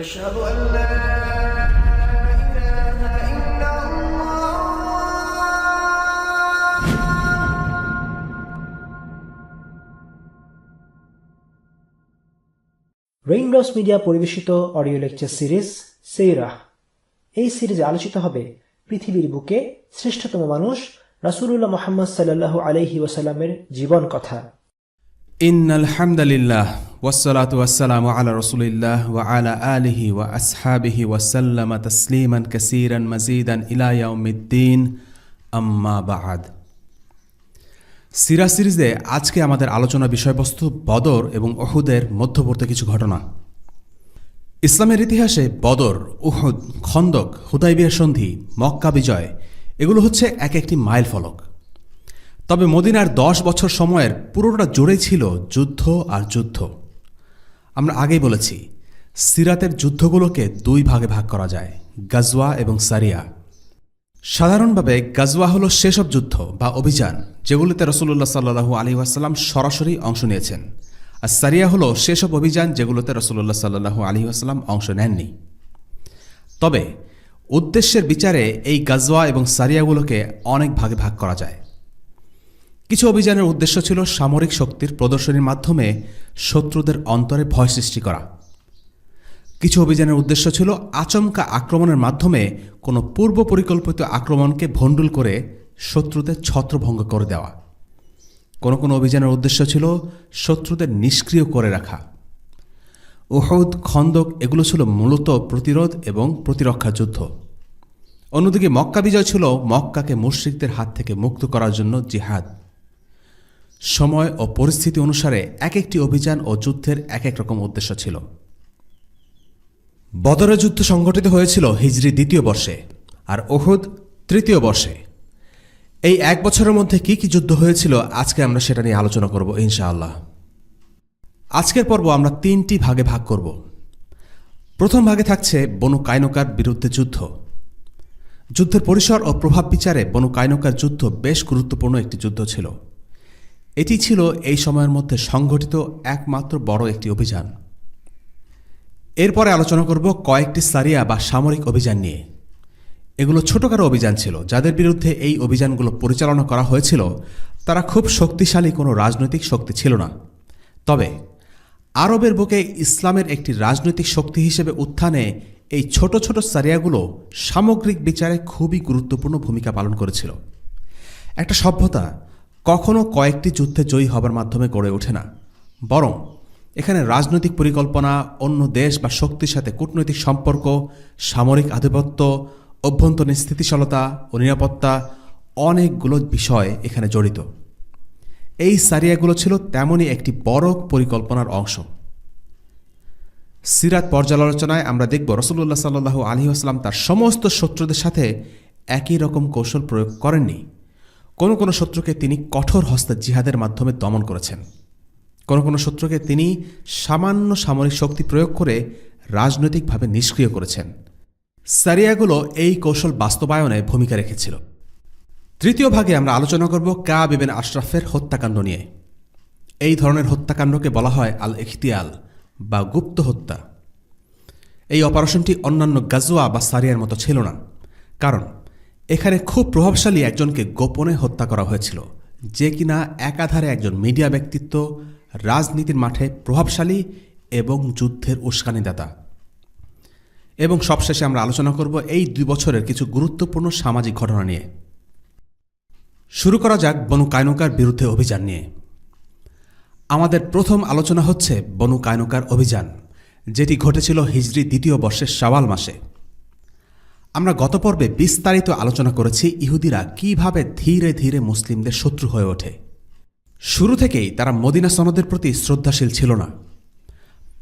أشهد أن لا إله إلا الله raindrops media পরিবেশিত audio lecture series সিরাহ। এই সিরিজে আলোচিত হবে পৃথিবীর বুকে শ্রেষ্ঠতম মানুষ রাসূলুল্লাহ মুহাম্মদ সাল্লাল্লাহু আলাইহি ওয়াসাল্লামের জীবন কথা। ইন্নাল হামদালিল্লাহ ওয়াসসালাতু ওয়াসসালামু আলা রাসূলিল্লাহ ওয়া আলা আলিহি ওয়া আসহাবিহি ওয়া সাল্লামা তাসলিমান কাসীরান মাজিদান ইলা ইয়াউমিদ্দিন, আম্মা বা'দ। সিরাহ সিরিজে আজকে আমাদের আলোচনা বিষয়বস্তু বদর এবং উহুদের মধ্যবর্তী কিছু ঘটনা। ইসলামের ইতিহাসে বদর, উহুদ, খন্দক, হুদাইবিয়া সন্ধি, মক্কা বিজয় এগুলো হচ্ছে এক একটি মাইল ফলক। তবে মদিনার 10 বছর সময়ের পুরোটা জুড়েই ছিল যুদ্ধ আর যুদ্ধ। আমরা আগেই বলেছি, সিরাতের যুদ্ধগুলোকে দুই ভাগে ভাগ করা যায়, গাজওয়া এবং সারিয়া। সাধারণভাবে গাজওয়া হলো সেসব যুদ্ধ বা অভিযান যেগুলোতে রাসূলুল্লাহ সাল্লাল্লাহু আলাইহি ওয়াসাল্লাম সরাসরি অংশ নিয়েছেন, আর সারিয়া হলো সেসব অভিযান যেগুলোতে রাসূলুল্লাহ সাল্লাল্লাহু আলাইহি ওয়াসাল্লাম অংশ নেননি। তবে উদ্দেশ্যের বিচারে এই গাজওয়া এবং সারিয়াগুলোকে অনেক ভাগে ভাগ করা যায়। কিছু অভিযানের উদ্দেশ্য ছিল সামরিক শক্তির প্রদর্শনীর মাধ্যমে শত্রুদের অন্তরে ভয় সৃষ্টি করা। কিছু অভিযানের উদ্দেশ্য ছিল আচমকা আক্রমণের মাধ্যমে কোনো পূর্ব পরিকল্পিত আক্রমণকে ভণ্ডুল করে শত্রুদের ছত্রভঙ্গ করে দেওয়া। কোনো কোনো অভিযানের উদ্দেশ্য ছিল শত্রুদের নিষ্ক্রিয় করে রাখা। উহুদ, খন্দক এগুলো ছিল মূলত প্রতিরোধ এবং প্রতিরক্ষা যুদ্ধ। অন্যদিকে মক্কা বিজয় ছিল মক্কাকে মুশরিকদের হাত থেকে মুক্ত করার জন্য জিহাদ। সময় ও পরিস্থিতি অনুসারে এক একটি অভিযান ও যুদ্ধের এক এক রকম উদ্দেশ্য ছিল। বদরের যুদ্ধ সংঘটিত হয়েছিল হিজরি 2য় বর্ষে আর উহুদ 3য় বর্ষে। এই এক বছরের মধ্যে কি কি যুদ্ধ হয়েছিল আজকে আমরা সেটা নিয়ে আলোচনা করব ইনশাআল্লাহ। আজকের পর্ব আমরা 3টি ভাগে ভাগ করব। প্রথম ভাগে থাকছে বনু কায়নুকার বিরুদ্ধে যুদ্ধ। যুদ্ধের পরিসর ও প্রভাব বিচারে বনু কায়নুকার যুদ্ধ বেশ গুরুত্বপূর্ণ একটি যুদ্ধ ছিল। এটি ছিল এই সময়ের মধ্যে সংঘটিত একমাত্র বড় একটি অভিযান। এরপরে আলোচনা করব কয়েকটি সারিয়া বা সামরিক অভিযান নিয়ে। এগুলো ছোটখাটো অভিযান ছিল, যাদের বিরুদ্ধে এই অভিযানগুলো পরিচালনা করা হয়েছিল তারা খুব শক্তিশালী কোনো রাজনৈতিক শক্তি ছিল না। তবে আরবের বুকে ইসলামের একটি রাজনৈতিক শক্তি হিসেবে উত্থানে এই ছোট ছোট সারিয়াগুলো সামগ্রিক বিচারে খুবই গুরুত্বপূর্ণ ভূমিকা পালন করেছিল। একটা সভ্যতা কখনো কয়েকটি যুদ্ধে জয়ী হবার মাধ্যমে গড়ে ওঠে না, বরং এখানে রাজনৈতিক পরিকল্পনা, অন্য দেশ বা শক্তির সাথে কূটনৈতিক সম্পর্ক, সামরিক আধিপত্য, অভ্যন্তরীণ স্থিতিশীলতা ও নিরাপত্তা অনেকগুলো বিষয় এখানে জড়িত। এই সারিয়াগুলো ছিল তেমনই একটি বড় পরিকল্পনার অংশ। সিরাত পর্যালোচনায় আমরা দেখব রাসূলুল্লাহ সাল্লাল্লাহু আলাইহি ওয়াসাল্লাম তার সমস্ত শত্রুদের সাথে একই রকম কৌশল প্রয়োগ করেননি। কোনো কোনো শত্রুকে তিনি কঠোর হস্তে জিহাদের মাধ্যমে দমন করেছেন। কোনো কোনো শত্রুকে তিনি সামান্য সামরিক শক্তি প্রয়োগ করে রাজনৈতিকভাবে নিষ্ক্রিয় করেছেন। সারিয়াগুলো এই কৌশল বাস্তবায়নে ভূমিকা রেখেছিল। তৃতীয় ভাগে আমরা আলোচনা করব কাব ইবনে আশরাফের হত্যাকাণ্ড নিয়ে। এই ধরনের হত্যাকাণ্ডকে বলা হয় আল ইখতিয়াল বা গুপ্ত হত্যা। এই অপারেশনটি অন্যান্য গাজওয়া বা সারিয়ার মতো ছিল না, কারণ এখানে খুব প্রভাবশালী একজনকে গোপনে হত্যা করা হয়েছিল, যে কিনা একাধারে একজন মিডিয়া ব্যক্তিত্ব, রাজনীতির মাঠে প্রভাবশালী এবং যুদ্ধের উস্কানিদাতা। এবং সবশেষে আমরা আলোচনা করব এই 2 বছরের কিছু গুরুত্বপূর্ণ সামাজিক ঘটনা নিয়ে। শুরু করা যাক বনু কায়নুকার বিরুদ্ধে অভিযান নিয়ে। আমাদের প্রথম আলোচনা হচ্ছে বনু কায়নুকার অভিযান, যেটি ঘটেছিল হিজরি 2য় বর্ষের শাওয়াল মাসে। আমরা গত পর্বে বিস্তারিত আলোচনা করেছি ইহুদিরা কিভাবে ধীরে ধীরে মুসলিমদের শত্রু হয়ে ওঠে। শুরু থেকেই তারা মদিনা সনদের প্রতি শ্রদ্ধাশীল ছিল না।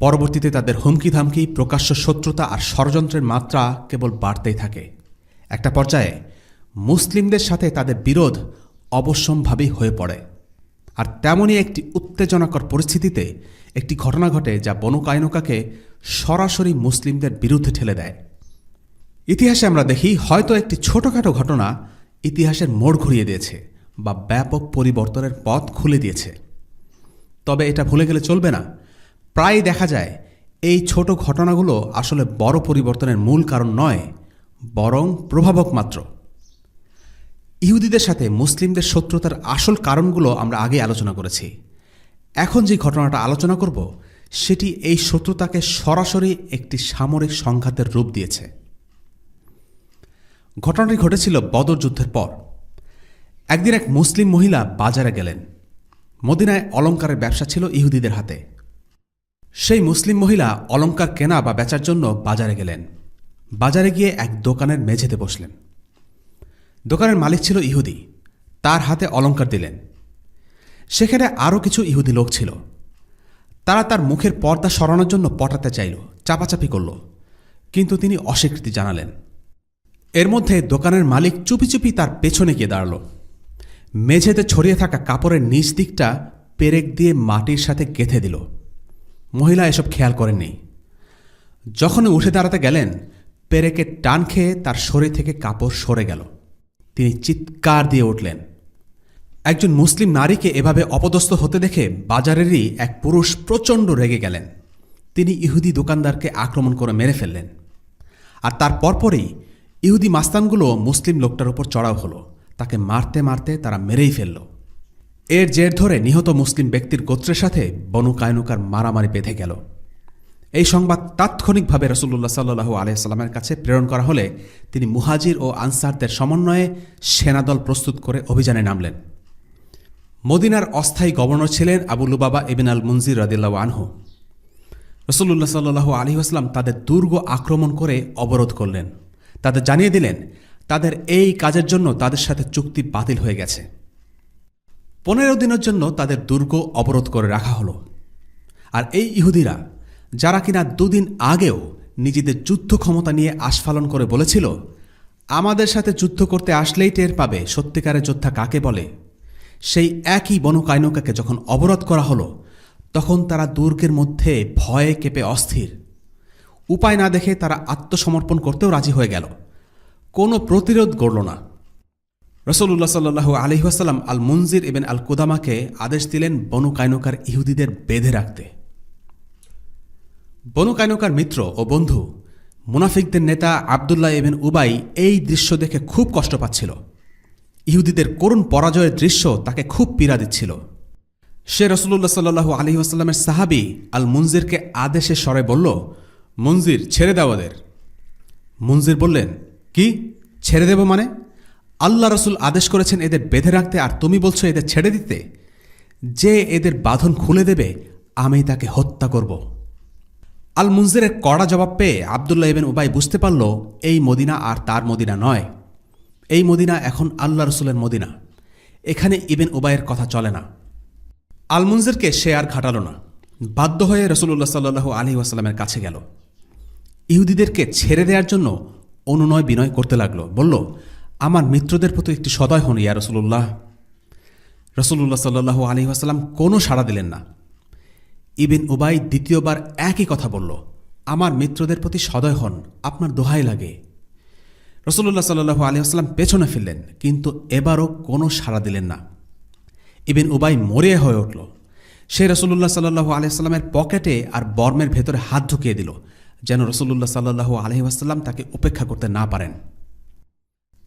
পরবর্তীতে তাদের হুমকি ধামকি, প্রকাশ্য শত্রুতা আর ষড়যন্ত্রের মাত্রা কেবল বাড়তেই থাকে। একটা পর্যায়ে মুসলিমদের সাথে তাদের বিরোধ অবশ্যম্ভাবী হয়ে পড়ে। আর তেমনই একটি উত্তেজনাকর পরিস্থিতিতে একটি ঘটনা ঘটে যা বনু কায়নুকাকে সরাসরি মুসলিমদের বিরুদ্ধে ঠেলে দেয়। ইতিহাসে আমরা দেখি হয়তো একটি ছোটখাটো ঘটনা ইতিহাসের মোড় ঘুরিয়ে দিয়েছে বা ব্যাপক পরিবর্তনের পথ খুলে দিয়েছে। তবে এটা ভুলে গেলে চলবে না, প্রায় দেখা যায় এই ছোট ঘটনাগুলো আসলে বড় পরিবর্তনের মূল কারণ নয়, বরং প্রভাবক মাত্র। ইহুদিদের সাথে মুসলিমদের শত্রুতার আসল কারণগুলো আমরা আগে আলোচনা করেছি। এখন যে ঘটনাটা আলোচনা করব সেটি এই শত্রুতাকে সরাসরি একটি সামরিক সংঘাতের রূপ দিয়েছে। ঘটনাটি ঘটেছিল বদর যুদ্ধের পর। একদিন এক মুসলিম মহিলা বাজারে গেলেন। মদিনায় অলংকারের ব্যবসা ছিল ইহুদিদের হাতে। সেই মুসলিম মহিলা অলংকার কেনা বা বেচার জন্য বাজারে গেলেন। বাজারে গিয়ে এক দোকানের মেঝেতে বসলেন। দোকানের মালিক ছিল ইহুদি, তার হাতে অলংকার দিলেন। সেখানে আরও কিছু ইহুদি লোক ছিল। তারা তার মুখের পর্দা সরানোর জন্য পটাতে চাইল, চাপাচাপি করল, কিন্তু তিনি অস্বীকৃতি জানালেন। এর মধ্যে দোকানের মালিক চুপি চুপি তার পেছনে গিয়ে দাঁড়াল। মেঝেতে ছড়িয়ে থাকা কাপড়ের নিচ দিকটা পেরেক দিয়ে মাটির সাথে গেঁথে দিল। মহিলা এসব খেয়াল করেননি। যখন উঠে দাঁড়াতে গেলেন, পেরেকের টান খেয়ে তার শরীর থেকে কাপড় সরে গেল। তিনি চিৎকার দিয়ে উঠলেন। একজন মুসলিম নারীকে এভাবে অপদস্থ হতে দেখে বাজারেরই এক পুরুষ প্রচণ্ড রেগে গেলেন। তিনি ইহুদি দোকানদারকে আক্রমণ করে মেরে ফেললেন। আর তার পরপরই ইহুদি মাস্তানগুলো মুসলিম লোকটার উপর চড়াও হলো। তাকে মারতে মারতে তারা মেরেই ফেলল। এর জের ধরে নিহত মুসলিম ব্যক্তির গোত্রের সাথে বনু কায়নুকার মারামারি বেঁধে গেল। এই সংবাদ তাৎক্ষণিকভাবে রাসূলুল্লাহ সাল্লাল্লাহু আলাইহি সাল্লামের কাছে প্রেরণ করা হলে তিনি মুহাজির ও আনসারদের সমন্বয়ে সেনাদল প্রস্তুত করে অভিযানে নামলেন। মদিনার অস্থায়ী গভর্নর ছিলেন আবু লুবাবা ইবন আল মুনজির রাদিয়াল্লাহু আনহু। রাসূলুল্লাহ সাল্লাল্লাহু আলাইহি ওয়াসাল্লাম তাদের দুর্গ আক্রমণ করে অবরোধ করলেন। তাদের জানিয়ে দিলেন তাদের এই কাজের জন্য তাদের সাথে চুক্তি বাতিল হয়ে গেছে। 15 দিনের জন্য তাদের দুর্গ অবরোধ করে রাখা হলো। আর এই ইহুদিরা, যারা কিনা 2 দিন আগেও নিজেদের যুদ্ধ ক্ষমতা নিয়ে আস্ফালন করে বলেছিল, আমাদের সাথে যুদ্ধ করতে আসলেই টের পাবে সত্যিকারের যোদ্ধা কাকে বলে, সেই একই বনু কায়নুকাকে যখন অবরোধ করা হলো, তখন তারা দুর্গের মধ্যে ভয়ে কেঁপে অস্থির। উপায় না দেখে তারা আত্মসমর্পণ করতেও রাজি হয়ে গেল, কোনো প্রতিরোধ গড়ল না। রাসূলুল্লাহ সাল্লাল্লাহু আলাইহি ওয়াসাল্লাম আল মুনজির ইবন আল কুদামাকে আদেশ দিলেন বনু কায়নুকার ইহুদিদের বেঁধে রাখতে। বনু কায়নুকার মিত্র ও বন্ধু মুনাফিকদের নেতা আবদুল্লাহ ইবন উবাই এই দৃশ্য দেখে খুব কষ্ট পাচ্ছিল। ইহুদিদের করুণ পরাজয়ের দৃশ্য তাকে খুব পীড়া দিচ্ছিল। সে রাসূলুল্লাহ সাল্লাল্লাহু আলাইহি ওয়াসাল্লামের সাহাবী আল মুনজিরকে আদেশে স্বরে বলল, মুনজির, ছেড়ে দাও ওদের। মুনজির বললেন, কি ছেড়ে দেব মানে? আল্লাহ রসুল আদেশ করেছেন এদের বেঁধে রাখতে, আর তুমি বলছো এদের ছেড়ে দিতে? যে এদের বাঁধন খুলে দেবে আমি তাকে হত্যা করব। আল মুনজিরের কড়া জবাব পেয়ে আবদুল্লাহ ইবন উবাই বুঝতে পারল এই মদিনা আর তার মদিনা নয়। এই মদিনা এখন আল্লাহ রসুলের মদিনা। এখানে ইবন উবাইয়ের কথা চলে না। আল মুনজিরকে সে আর ঘাটাল না। বাধ্য হয়ে রাসূলুল্লাহ সাল্লাল্লাহু আলাইহি ওয়াসাল্লামের কাছে গেল। ইহুদিদেরকে ছেড়ে দেওয়ার জন্য অনুনয় বিনয় করতে লাগলো। বলল, আমার মিত্রদের প্রতি একটি সদয় হন ইয়া রাসূলুল্লাহ। রাসূলুল্লাহ সাল্লাল্লাহু আলাইহি ওয়াসাল্লাম কোনো সাড়া দিলেন না। ইবন উবাই দ্বিতীয়বার একই কথা বলল, আমার মিত্রদের প্রতি সদয় হন, আপনার দোহাই লাগে। রাসূলুল্লাহ সাল্লাল্লাহু আলাইহি ওয়াসাল্লাম পেছনে ফিরলেন, কিন্তু এবারও কোনো সাড়া দিলেন না। ইবন উবাই মরিয়া হয়ে উঠল। সে রাসূলুল্লাহ সাল্লাল্লাহু আলাইহি ওয়াসাল্লামের পকেটে আর বর্মের ভেতরে হাত ঢুকিয়ে দিল, যেন রাসূলুল্লাহ সাল্লাল্লাহু আলাইহি ওয়াসাল্লাম তাকে উপেক্ষা করতে না পারেন।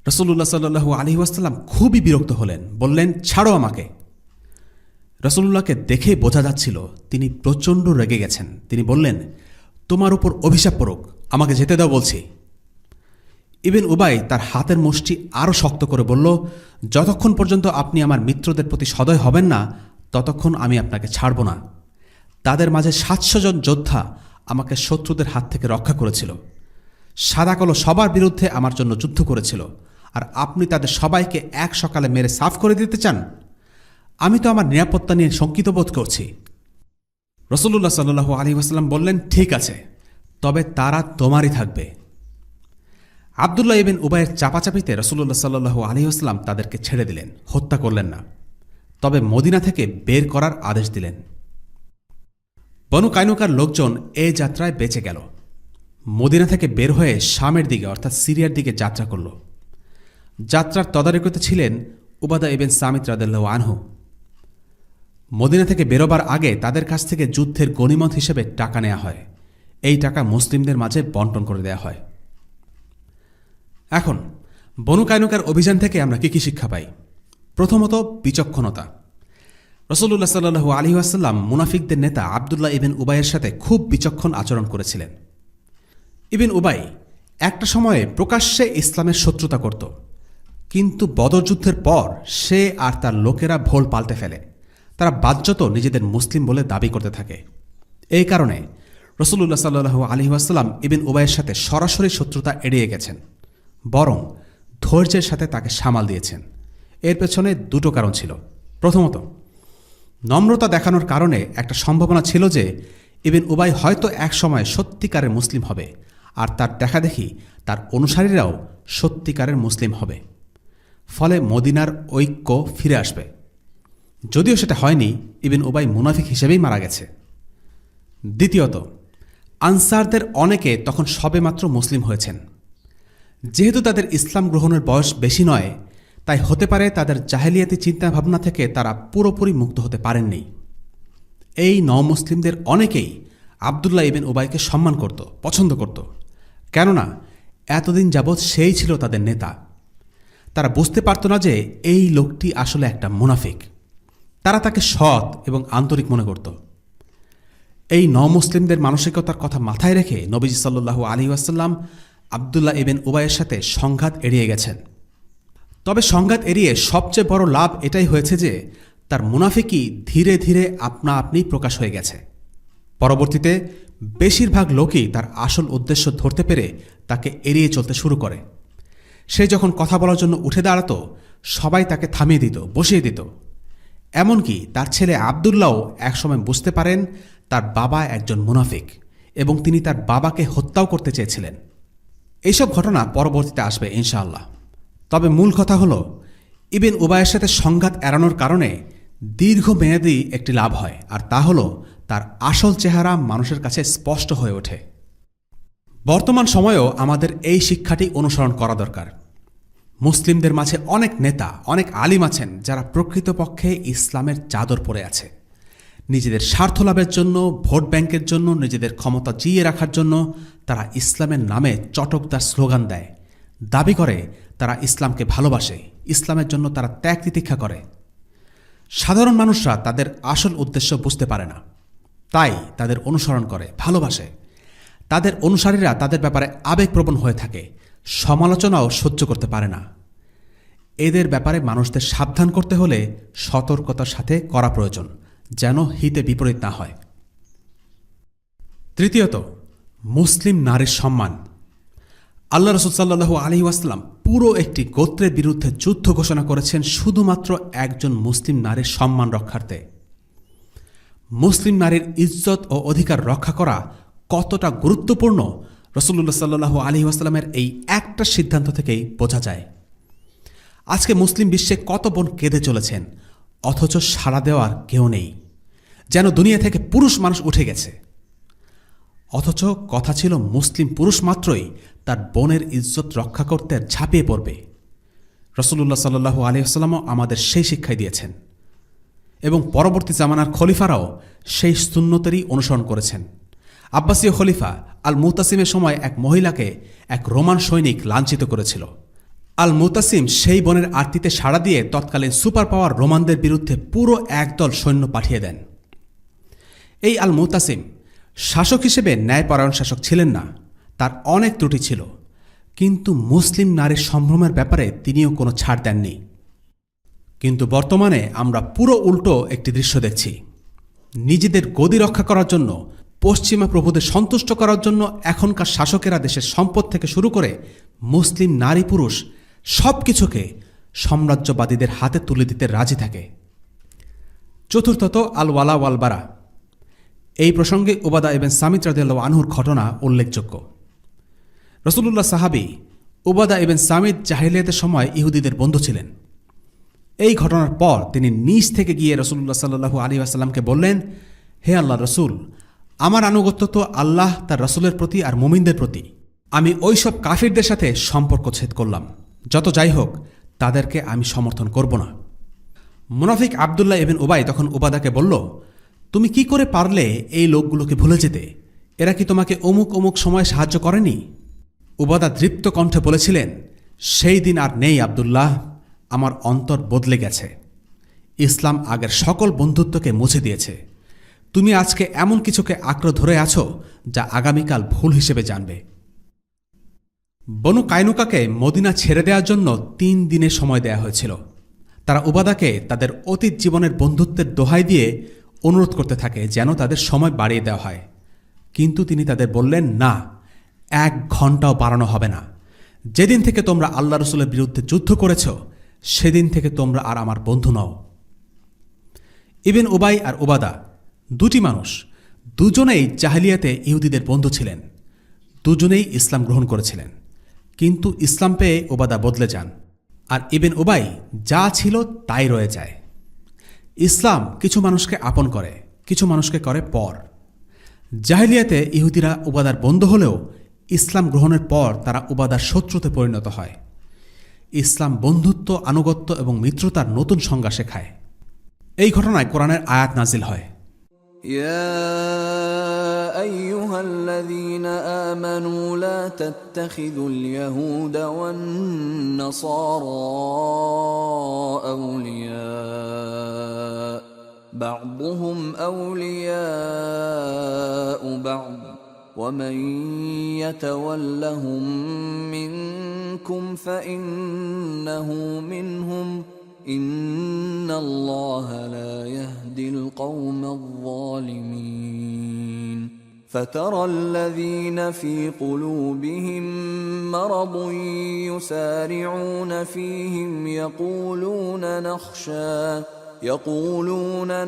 রাসূলুল্লাহ সাল্লাল্লাহু আলাইহি ওয়াসাল্লাম খুবই বিরক্ত হলেন, বললেন, ছাড়ো আমাকে। রাসূলুল্লাহকে দেখে বোঝা যাচ্ছিল তিনি প্রচণ্ড রেগে গেছেন। তিনি বললেন, তোমার উপর অভিশাপ পড়ুক, আমাকে যেতে দাও বলছি। ইবন উবাই তার হাতের মুষ্টি আরও শক্ত করে বলল, যতক্ষণ পর্যন্ত আপনি আমার মিত্রদের প্রতি সদয় হবেন না, ততক্ষণ আমি আপনাকে ছাড়ব না। তাদের মাঝে 700 জন যোদ্ধা আমাকে শত্রুদের হাত থেকে রক্ষা করেছিল। সাদা কালো সবার বিরুদ্ধে আমার জন্য যুদ্ধ করেছিল, আর আপনি তাদের সবাইকে এক সকালে মেরে সাফ করে দিতে চান? আমি তো আমার নিরাপত্তা নিয়ে শঙ্কিত বোধ করছি। রাসূলুল্লাহ সাল্লাল্লাহু আলাইহি ওয়াসাল্লাম বললেন, ঠিক আছে, তবে তারা তোমারই থাকবে। আবদুল্লাহ ইবন উবাইয়ের চাপাচাপিতে রাসূলুল্লাহ সাল্লাল্লাহু আলাইহি ওয়াসাল্লাম তাদেরকে ছেড়ে দিলেন, হত্যা করলেন না, তবে মদিনা থেকে বের করার আদেশ দিলেন। বনু কায়নুকার লোকজন এই যাত্রায় বেঁচে গেল। মদিনা থেকে বের হয়ে শামের দিকে অর্থাৎ সিরিয়ার দিকে যাত্রা করল। যাত্রার তদারকিতে ছিলেন উবাদা ইবন সামিত রাদিয়াল্লাহু আনহু। মদিনা থেকে বেরোবার আগে তাদের কাছ থেকে যুদ্ধের গনিমত হিসেবে টাকা নেওয়া হয়। এই টাকা মুসলিমদের মাঝে বন্টন করে দেয়া হয়। এখন বনু কায়নুকার অভিযান থেকে আমরা কি কি শিক্ষা পাই? প্রথমত, বিচক্ষণতা। রাসূলুল্লাহ সাল্লাল্লাহু আলাইহি ওয়াসাল্লাম মুনাফিকদের নেতা আব্দুল্লাহ ইবন উবাইয়ের সাথে খুব বিচক্ষণ আচরণ করেছিলেন। ইবন উবাই একটা সময়ে প্রকাশ্যে ইসলামের শত্রুতা করত, কিন্তু বদর যুদ্ধের পর সে আর তার লোকেরা ভোল পাল্টে ফেলে। তারা বাহ্যত নিজেদের মুসলিম বলে দাবি করতে থাকে। এই কারণে রাসূলুল্লাহ সাল্লাল্লাহু আলাইহি ওয়াসাল্লাম ইবন উবাইয়ের সাথে সরাসরি শত্রুতা এড়িয়ে গেছেন, বরং ধৈর্যের সাথে তাকে সামাল দিয়েছেন। এর পেছনে দুটো কারণ ছিল। প্রথমত, নম্রতা দেখানোর কারণে একটা সম্ভাবনা ছিল যে ইবন উবাই হয়তো একসময় সত্যিকারের মুসলিম হবে, আর তার দেখাদেখি তার অনুসারীরাও সত্যিকারের মুসলিম হবে। ফলে মদিনার ঐক্য ফিরে আসবে। যদিও সেটা হয়নি, ইবন উবাই মুনাফিক হিসেবেই মারা গেছে। দ্বিতীয়ত, আনসারদের অনেকে তখন সবেমাত্র মুসলিম হয়েছেন। যেহেতু তাদের ইসলাম গ্রহণের বয়স বেশি নয়, তাই হতে পারে তাদের জাহেলিয়াতি চিন্তাভাবনা থেকে তারা পুরোপুরি মুক্ত হতে পারেননি। এই নওমুসলিমদের অনেকেই আব্দুল্লাহ ইবন উবাইকে সম্মান করত, পছন্দ করত, কেননা এতদিন যাবৎ সেই ছিল তাদের নেতা। তারা বুঝতে পারত না যে এই লোকটি আসলে একটা মুনাফিক। তারা তাকে সৎ এবং আন্তরিক মনে করত। এই নওমুসলিমদের মানসিকতার কথা মাথায় রেখে নবীজি সাল্লাল্লাহু আলাইহি ওয়াসাল্লাম আব্দুল্লাহ ইবন উবাইয়ের সাথে সংঘাত এড়িয়ে গেছেন। তবে সংঘাত এড়িয়ে সবচেয়ে বড় লাভ এটাই হয়েছে যে তার মুনাফিকই ধীরে ধীরে আপনা আপনি প্রকাশ হয়ে গেছে। পরবর্তীতে বেশিরভাগ লোকই তার আসল উদ্দেশ্য ধরতে পেরে তাকে এড়িয়ে চলতে শুরু করে। সে যখন কথা বলার জন্য উঠে দাঁড়াতো, সবাই তাকে থামিয়ে দিত, বসিয়ে দিত। এমনকি তার ছেলে আব্দুল্লাহও একসময় বুঝতে পারেন তার বাবা একজন মুনাফিক এবং তিনি তার বাবাকে হত্যাও করতে চেয়েছিলেন। এইসব ঘটনা পরবর্তীতে আসবে ইনশাআল্লাহ। তবে মূল কথা হল, ইবন উবাইয়ের সাথে সংঘাত এড়ানোর কারণে দীর্ঘমেয়াদী একটি লাভ হয়, আর তা হল তার আসল চেহারা মানুষের কাছে স্পষ্ট হয়ে ওঠে। বর্তমান সময়েও আমাদের এই শিক্ষাটি অনুসরণ করা দরকার। মুসলিমদের মাঝে অনেক নেতা, অনেক আলিম আছেন যারা প্রকৃতপক্ষে ইসলামের চাদর পরে আছে। নিজেদের স্বার্থ লাভের জন্য, ভোট ব্যাংকের জন্য, নিজেদের ক্ষমতা জিইয়ে রাখার জন্য তারা ইসলামের নামে চটকদার স্লোগান দেয়, দাবি করে তারা ইসলামকে ভালোবাসে, ইসলামের জন্য তারা ত্যাগ তিতিক্ষা করে। সাধারণ মানুষরা তাদের আসল উদ্দেশ্য বুঝতে পারে না, তাই তাদের অনুসরণ করে, ভালোবাসে। তাদের অনুসারীরা তাদের ব্যাপারে আবেগপ্রবণ হয়ে থাকে, সমালোচনাও সহ্য করতে পারে না। এদের ব্যাপারে মানুষদের সাবধান করতে হলে সতর্কতার সাথে করা প্রয়োজন, যেন হিতে বিপরীত না হয়। তৃতীয়ত, মুসলিম নারীর সম্মান। আল্লাহ রাসূল সাল্লাল্লাহু আলাইহি ওয়াসাল্লাম পুরো একটি গোত্রের বিরুদ্ধে যুদ্ধ ঘোষণা করেছেন শুধুমাত্র একজন মুসলিম নারীর সম্মান রক্ষার্থে। মুসলিম নারীর ইজ্জত ও অধিকার রক্ষা করা কতটা গুরুত্বপূর্ণ রাসূলুল্লাহ সাল্লাল্লাহু আলাইহি ওয়াসাল্লামের এই একটা সিদ্ধান্ত থেকেই বোঝা যায়। আজকে মুসলিম বিশ্বে কত বোন কেঁদে চলেছেন, অথচ সাড়া দেওয়ার কেউ নেই, যেন দুনিয়া থেকে পুরুষ মানুষ উঠে গেছে। অথচ কথা ছিল মুসলিম পুরুষ মাত্রই তার বোনের ইজ্জত রক্ষা করতে ঝাঁপিয়ে পড়বে। রাসূলুল্লাহ সাল্লাল্লাহু আলাইহি ওয়াসাল্লামও আমাদের সেই শিক্ষাই দিয়েছেন এবং পরবর্তী জামানার খলিফারাও সেই সুন্নতেরই অনুসরণ করেছেন। আব্বাসীয় খলিফা আল মুতাসিমের সময় এক মহিলাকে এক রোমান সৈনিক লাঞ্ছিত করেছিল। আল মুতাসিম সেই বোনের আরতিতে সাড়া দিয়ে তৎকালীন সুপার পাওয়ার রোমানদের বিরুদ্ধে পুরো একদল সৈন্য পাঠিয়ে দেন। এই আল মুতাসিম শাসক হিসেবে ন্যায়পরায়ণ শাসক ছিলেন না, তার অনেক ত্রুটি ছিল, কিন্তু মুসলিম নারীর সম্ভ্রমের ব্যাপারে তিনিও কোনো ছাড় দেননি। কিন্তু বর্তমানে আমরা পুরো উল্টো একটি দৃশ্য দেখছি। নিজেদের গদি রক্ষা করার জন্য, পশ্চিমা প্রভুদের সন্তুষ্ট করার জন্য এখনকার শাসকেরা দেশের সম্পদ থেকে শুরু করে মুসলিম নারী পুরুষ সব কিছুকে সাম্রাজ্যবাদীদের হাতে তুলে দিতে রাজি থাকে। চতুর্থত, আল ওয়ালা ওয়াল বারা। এই প্রসঙ্গে উবাদা ইবনে সামিত রাদিয়াল্লাহু আনহুর ঘটনা উল্লেখযোগ্য। রাসূলুল্লাহ সাহাবী উবাদা ইবনে সামিত জাহেলিয়াতের সময় ইহুদিদের বন্ধু ছিলেন। এই ঘটনার পর তিনি নিজ থেকে গিয়ে রাসূলুল্লাহ সাল্লাল্লাহু আলাইহি ওয়াসাল্লামকে বললেন, হে আল্লাহর রাসূল, আমার আনুগত্য তো আল্লাহ তার রাসূলের প্রতি আর মুমিনদের প্রতি। আমি ওই সব কাফিরদের সাথে সম্পর্ক ছেদ করলাম, যত যাই হোক তাদেরকে আমি সমর্থন করব না। মুনাফিক আব্দুল্লাহ ইবন উবাই তখন উবাদাকে বলল, তুমি কি করে পারলে এই লোকগুলোকে ভুলে যেতে? এরা কি তোমাকে অমুক অমুক সময় সাহায্য করেনি? উবাদা দৃপ্ত কণ্ঠে বলেছিলেন, সেই দিন আর নেই আব্দুল্লাহ, আমার অন্তর বদলে গেছে। ইসলাম আগের সকল বন্ধুত্বকে মুছে দিয়েছে। তুমি আজকে এমন কিছুকে আঁকড়ে ধরে আছো যা আগামীকাল ভুল হিসেবে জানবে। বনু কায়নুকাকে মদিনা ছেড়ে দেওয়ার জন্য 3 দিনের সময় দেয়া হয়েছিল। তারা উবাদাকে তাদের অতীত জীবনের বন্ধুত্বের দোহাই দিয়ে অনুরোধ করতে থাকে যেন তাদের সময় বাড়িয়ে দেওয়া হয়, কিন্তু তিনি তাদের বললেন, না, 1 ঘন্টাও বাড়ানো হবে না। যেদিন থেকে তোমরা আল্লাহ রসুলের বিরুদ্ধে যুদ্ধ করেছ সেদিন থেকে তোমরা আর আমার বন্ধু নও। ইবন উবাই আর উবাদা 2টি মানুষ, দুজনেই জাহেলিয়াতে ইহুদিদের বন্ধু ছিলেন। দুজনেই ইসলাম গ্রহণ করেছিলেন, কিন্তু ইসলাম পেয়ে উবাদা বদলে যান, আর ইবন উবাই যা ছিল তাই রয়ে যায়। ইসলাম কিছু মানুষকে আপন করে, কিছু মানুষকে করে পর। জাহেলিয়াতে ইহুদিরা উবাদার বন্ধু হলেও ইসলাম গ্রহণের পর তারা উবাদার শত্রুতে পরিণত হয়। ইসলাম বন্ধুত্ব, আনুগত্য এবং মিত্রতার নতুন সংজ্ঞা শেখায়। এই ঘটনায় কোরআনের আয়াত নাজিল হয়। يا أيها الذين آمنوا لا تتخذوا اليهود والنصارى أولياء بعضهم أولياء بعض ومن يتولهم منكم فإنه منهم إن الله لا يهدي القوم الظالمين فترى الذين في قلوبهم مرض يسارعون فيهم يقولون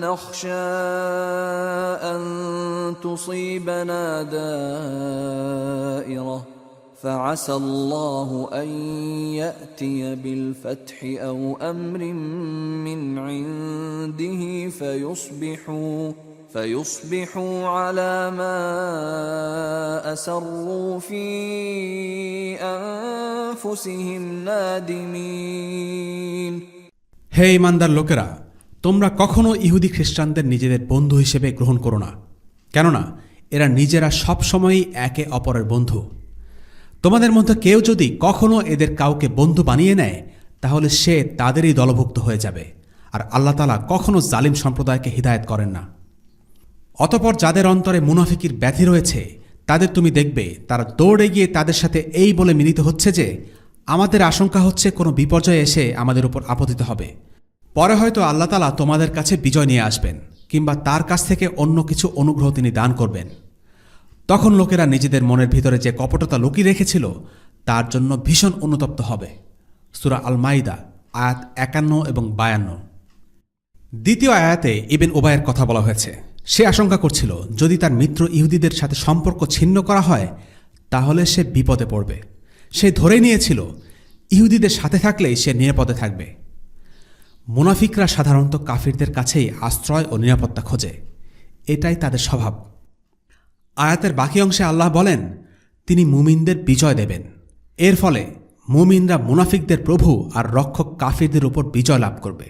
نخشى أن تصيبنا دائرة فعسى الله أن يأتي بالفتح أو أمر من عنده فيصبحوا على ما أسروا في أنفسهم نادمين। হে ইমানদার লোকেরা, তোমরা কখনো ইহুদি খ্রিস্টানদের নিজেদের বন্ধু হিসেবে গ্রহণ করো না, কেননা এরা নিজেরা সবসময়ই একে অপরের বন্ধু। তোমাদের মধ্যে কেউ যদি কখনো এদের কাউকে বন্ধু বানিয়ে নেয় তাহলে সে তাদেরই দলভুক্ত হয়ে যাবে, আর আল্লাহ তাআলা কখনো জালিম সম্প্রদায়কে হিদায়াত করেন না। অতঃপর যাদের অন্তরে মুনাফিকির ব্যাধি রয়েছে তাদের তুমি দেখবে তারা দৌড়ে গিয়ে তাদের সাথে এই বলে মিলিত হচ্ছে যে, আমাদের আশঙ্কা হচ্ছে কোনো বিপর্যয় এসে আমাদের উপর আপতিত হবে, পরে হয়তো আল্লাহ তাআলা তোমাদের কাছে বিজয় নিয়ে আসবেন, কিংবা তার কাছ থেকে অন্য কিছু অনুগ্রহ তিনি দান করবেন। তখন লোকেরা নিজেদের মনের ভিতরে যে কপটতা লুকিয়ে রেখেছিল তার জন্য ভীষণ অনুতপ্ত হবে। সূরা আল মাইদা আয়াত 51 এবং 52। দ্বিতীয় আয়াতে ইবন উবাইয়ের কথা বলা হয়েছে। সে আশঙ্কা করছিল যদি তার মিত্র ইহুদিদের সাথে সম্পর্ক ছিন্ন করা হয় তাহলে সে বিপদে পড়বে। সে ধরে নিয়েছিল ইহুদিদের সাথে থাকলেই সে নিরাপদে থাকবে। মুনাফিকরা সাধারণত কাফিরদের কাছেই আশ্রয় ও নিরাপত্তা খোঁজে, এটাই তাদের স্বভাব। আয়াতের বাকি অংশে আল্লাহ বলেন, তিনি মুমিনদের বিজয় দেবেন। এর ফলে মুমিনরা মুনাফিকদের প্রভু আর রক্ষক কাফিরদের উপর বিজয় লাভ করবে।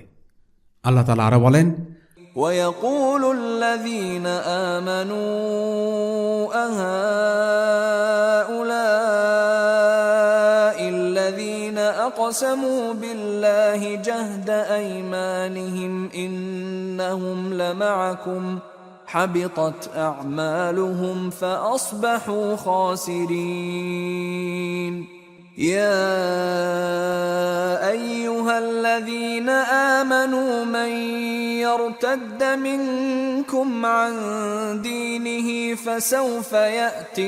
আল্লাহ তাআলা আরো বলেন, ويقول الذين آمنوا أهؤلاء الذين أقسموا بالله جهد أيمانهم إنهم لمعكم حبطت أعمالهم فأصبحوا خاسرين يا أيها الذين آمنوا من يرتد منكم عن دينه فسوف يأتي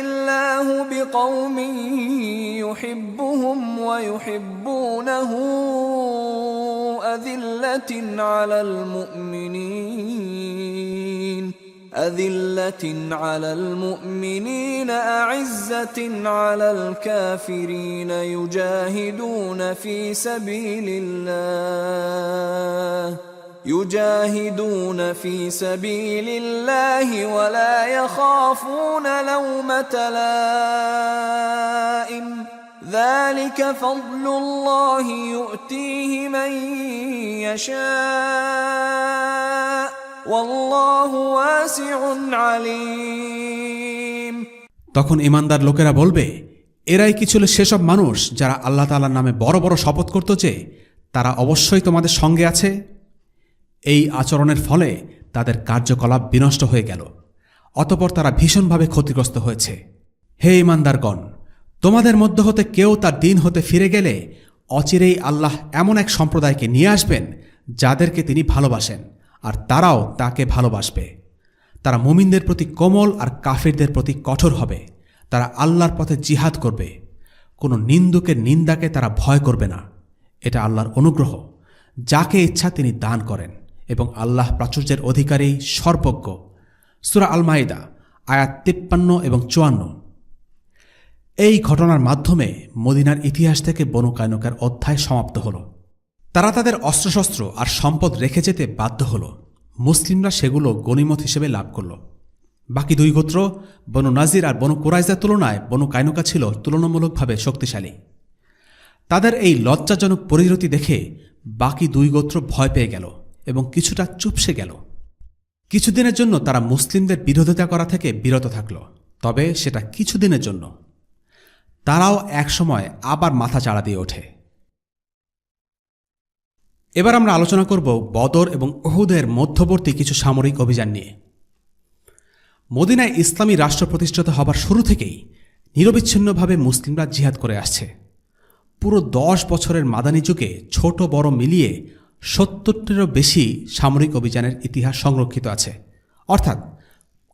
الله بقوم يحبهم ويحبونه أذلة على المؤمنين أعزة على الكافرين يجاهدون في سبيل الله ولا يخافون لومة لائم ذلك فضل الله يؤتيه من يشاء والله واسع عليم। তখন ঈমানদার লোকেরা বলবে, এরাই কি ছিল সেসব মানুষ যারা আল্লাহ তাআলার নামে বড় বড় শপথ করত যে তারা অবশ্যই তোমাদের সঙ্গে আছে? এই আচরণের ফলে তাদের কার্যকলাপ বিনষ্ট হয়ে গেল, অতঃপর তারা ভীষণভাবে ক্ষতিগ্রস্ত হয়েছে। হে ঈমানদারগণ, তোমাদের মধ্য হতে কেউ তার দিন হতে ফিরে গেলে অচিরেই আল্লাহ এমন এক সম্প্রদায়কে নিয়ে আসবেন যাদেরকে তিনি ভালোবাসেন, আর তারাও তাকে ভালোবাসবে। তারা মুমিনদের প্রতি কোমল আর কাফিরদের প্রতি কঠোর হবে। তারা আল্লাহর পথে জিহাদ করবে। কোনো নিন্দুকের নিন্দাকে তারা ভয় করবে না। এটা আল্লাহর অনুগ্রহ, যাকে ইচ্ছা তিনি দান করেন, এবং আল্লাহ প্রাচুর্যের অধিকারী, সর্বজ্ঞ। সূরা আল মাইদা আয়াত 53 এবং 54। এই ঘটনার মাধ্যমে মদিনার ইতিহাস থেকে বনু কায়নুকার অধ্যায় সমাপ্ত হল। তারা তাদের অস্ত্রশস্ত্র আর সম্পদ রেখে যেতে বাধ্য হল। মুসলিমরা সেগুলো গনিমত হিসেবে লাভ করল। বাকি দুই গোত্র বনু নাজির আর বনু কুরাইজার তুলনায় বনু কায়নুকা ছিল তুলনামূলকভাবে শক্তিশালী। তাদের এই লজ্জাজনক পরিণতি দেখে বাকি দুই গোত্র ভয় পেয়ে গেল এবং কিছুটা চুপসে গেল। কিছুদিনের জন্য তারা মুসলিমদের বিরোধিতা করা থেকে বিরত থাকল, তবে সেটা কিছুদিনের জন্য। তারাও একসময় আবার মাথা চাড়া দিয়ে ওঠে। এবার আমরা আলোচনা করব বদর এবং উহুদের মধ্যবর্তী কিছু সামরিক অভিযান নিয়ে। মদিনায় ইসলামী রাষ্ট্র প্রতিষ্ঠিত হবার শুরু থেকেই নিরবিচ্ছিন্নভাবে মুসলিমরা জিহাদ করে আসছে। পুরো 10 বছরের মাদানী যুগে ছোট বড় মিলিয়ে 70টিরও বেশি সামরিক অভিযানের ইতিহাস সংরক্ষিত আছে। অর্থাৎ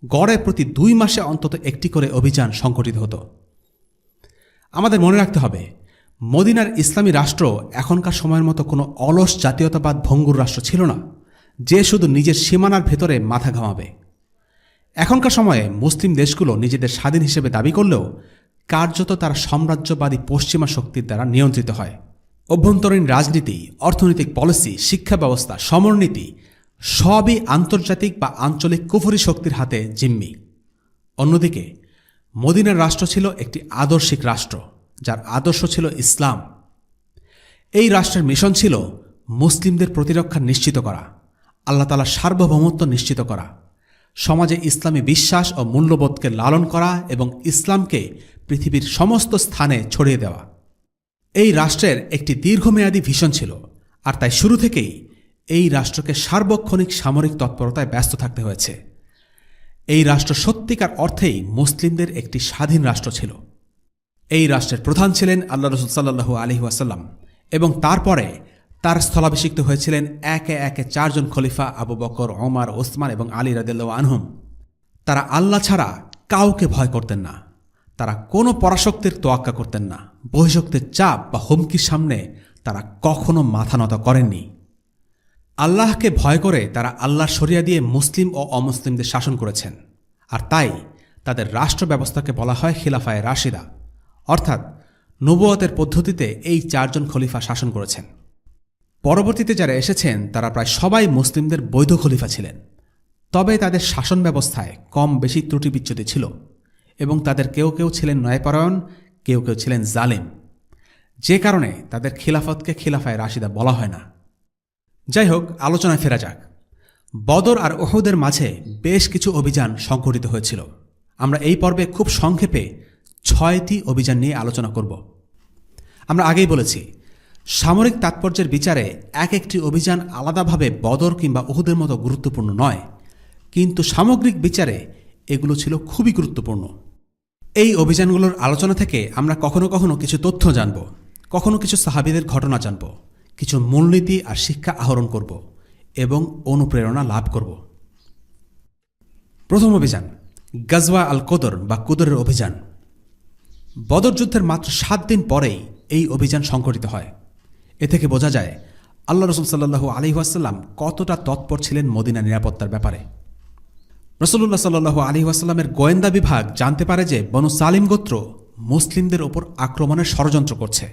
গড়ে প্রতি 2 মাসে অন্তত একটি করে অভিযান সংঘটিত হতো। আমাদের মনে রাখতে হবে, মদিনার ইসলামী রাষ্ট্র এখনকার সময়ের মতো কোনো অলস জাতীয়তাবাদ ভঙ্গুর রাষ্ট্র ছিল না, যে শুধু নিজের সীমানার ভেতরে মাথা ঘামাবে। এখনকার সময়ে মুসলিম দেশগুলো নিজেদের স্বাধীন হিসেবে দাবি করলেও কার্যত তারা সাম্রাজ্যবাদী পশ্চিমা শক্তির দ্বারা নিয়ন্ত্রিত হয়। অভ্যন্তরীণ রাজনীতি, অর্থনৈতিক পলিসি, শিক্ষা ব্যবস্থা, সমরনীতি সবই আন্তর্জাতিক বা আঞ্চলিক কুফরি শক্তির হাতে জিম্মি। অন্যদিকে মদিনার রাষ্ট্র ছিল একটি আদর্শিক রাষ্ট্র, যার আদর্শ ছিল ইসলাম। এই রাষ্ট্রের মিশন ছিল মুসলিমদের প্রতিরক্ষা নিশ্চিত করা, আল্লাহ তাআলার সার্বভৌমত্ব নিশ্চিত করা, সমাজে ইসলামী বিশ্বাস ও মূল্যবোধকে লালন করা এবং ইসলামকে পৃথিবীর সমস্ত স্থানে ছড়িয়ে দেওয়া। এই রাষ্ট্রের একটি দীর্ঘমেয়াদী ভিশন ছিল, আর তাই শুরু থেকেই এই রাষ্ট্রকে সার্বক্ষণিক সামরিক তৎপরতায় ব্যস্ত থাকতে হয়েছে। এই রাষ্ট্র সত্যিকার অর্থেই মুসলিমদের একটি স্বাধীন রাষ্ট্র ছিল। এই রাষ্ট্রের প্রধান ছিলেন আল্লাহ রাসূল সাল্লাল্লাহু আলাইহি ওয়াসাল্লাম, এবং তারপরে তার স্থলাভিষিক্ত হয়েছিলেন একে একে 4 জন খলিফা, আবু বকর, ওমর, ওসমান এবং আলী রাদিয়াল্লাহু আনহুম। তারা আল্লাহ ছাড়া কাউকে ভয় করতেন না। তারা কোনো পরাশক্তির তোয়াক্কা করতেন না। বহিঃশক্তির চাপ বা হুমকির সামনে তারা কখনো মাথা নত করেননি। আল্লাহকে ভয় করে তারা আল্লাহর শরিয়া দিয়ে মুসলিম ও অমুসলিমদের শাসন করেছেন, আর তাই তাদের রাষ্ট্র ব্যবস্থাকে বলা হয় খিলাফায়ে রাশিদা, অর্থাৎ নবুয়তের পদ্ধতিতে এই 4 জন খলিফা শাসন করেছেন। পরবর্তীতে যারা এসেছেন তারা প্রায় সবাই মুসলিমদের বৈধ খলিফা ছিলেন, তবে তাদের শাসন ব্যবস্থায় কম বেশি ত্রুটি বিচ্যুতি ছিল, এবং তাদের কেউ কেউ ছিলেন ন্যায়পরায়ণ, কেউ কেউ ছিলেন জালেম, যে কারণে তাদের খিলাফতকে খিলাফায়ে রাশিদা বলা হয় না। যাই হোক, আলোচনায় ফেরা যাক। বদর আর উহুদের মাঝে বেশ কিছু অভিযান সংঘটিত হয়েছিল। আমরা এই পর্বে খুব সংক্ষেপে 6টি অভিযান নিয়ে আলোচনা করব। আমরা আগেই বলেছি, সামরিক তাৎপর্যের বিচারে এক একটি অভিযান আলাদাভাবে বদর কিংবা উহুদের মতো গুরুত্বপূর্ণ নয়, কিন্তু সামগ্রিক বিচারে এগুলো ছিল খুবই গুরুত্বপূর্ণ। এই অভিযানগুলোর আলোচনা থেকে আমরা কখনো কখনো কিছু তথ্য জানব, কখনো কিছু সাহাবীদের ঘটনা জানব, কিছু মূলনীতি আর শিক্ষা আহরণ করব এবং অনুপ্রেরণা লাভ করব। প্রথম অভিযান গাজওয়া আল কদর বা কুদরের অভিযান। বদর যুদ্ধের মাত্র 7 দিন পরেই এই অভিযান সংঘটিত হয়। এ থেকে বোঝা যায় আল্লাহ রাসূল সাল্লাল্লাহু আলাইহি ওয়াসাল্লাম কতটা তৎপর ছিলেন মদিনা নিরাপত্তার ব্যাপারে। রাসূলুল্লাহ সাল্লাল্লাহু আলাইহি ওয়াসাল্লামের গোয়েন্দা বিভাগ জানতে পারে যে বনু সালিম গোত্র মুসলিমদের ওপর আক্রমণের ষড়যন্ত্র করছে।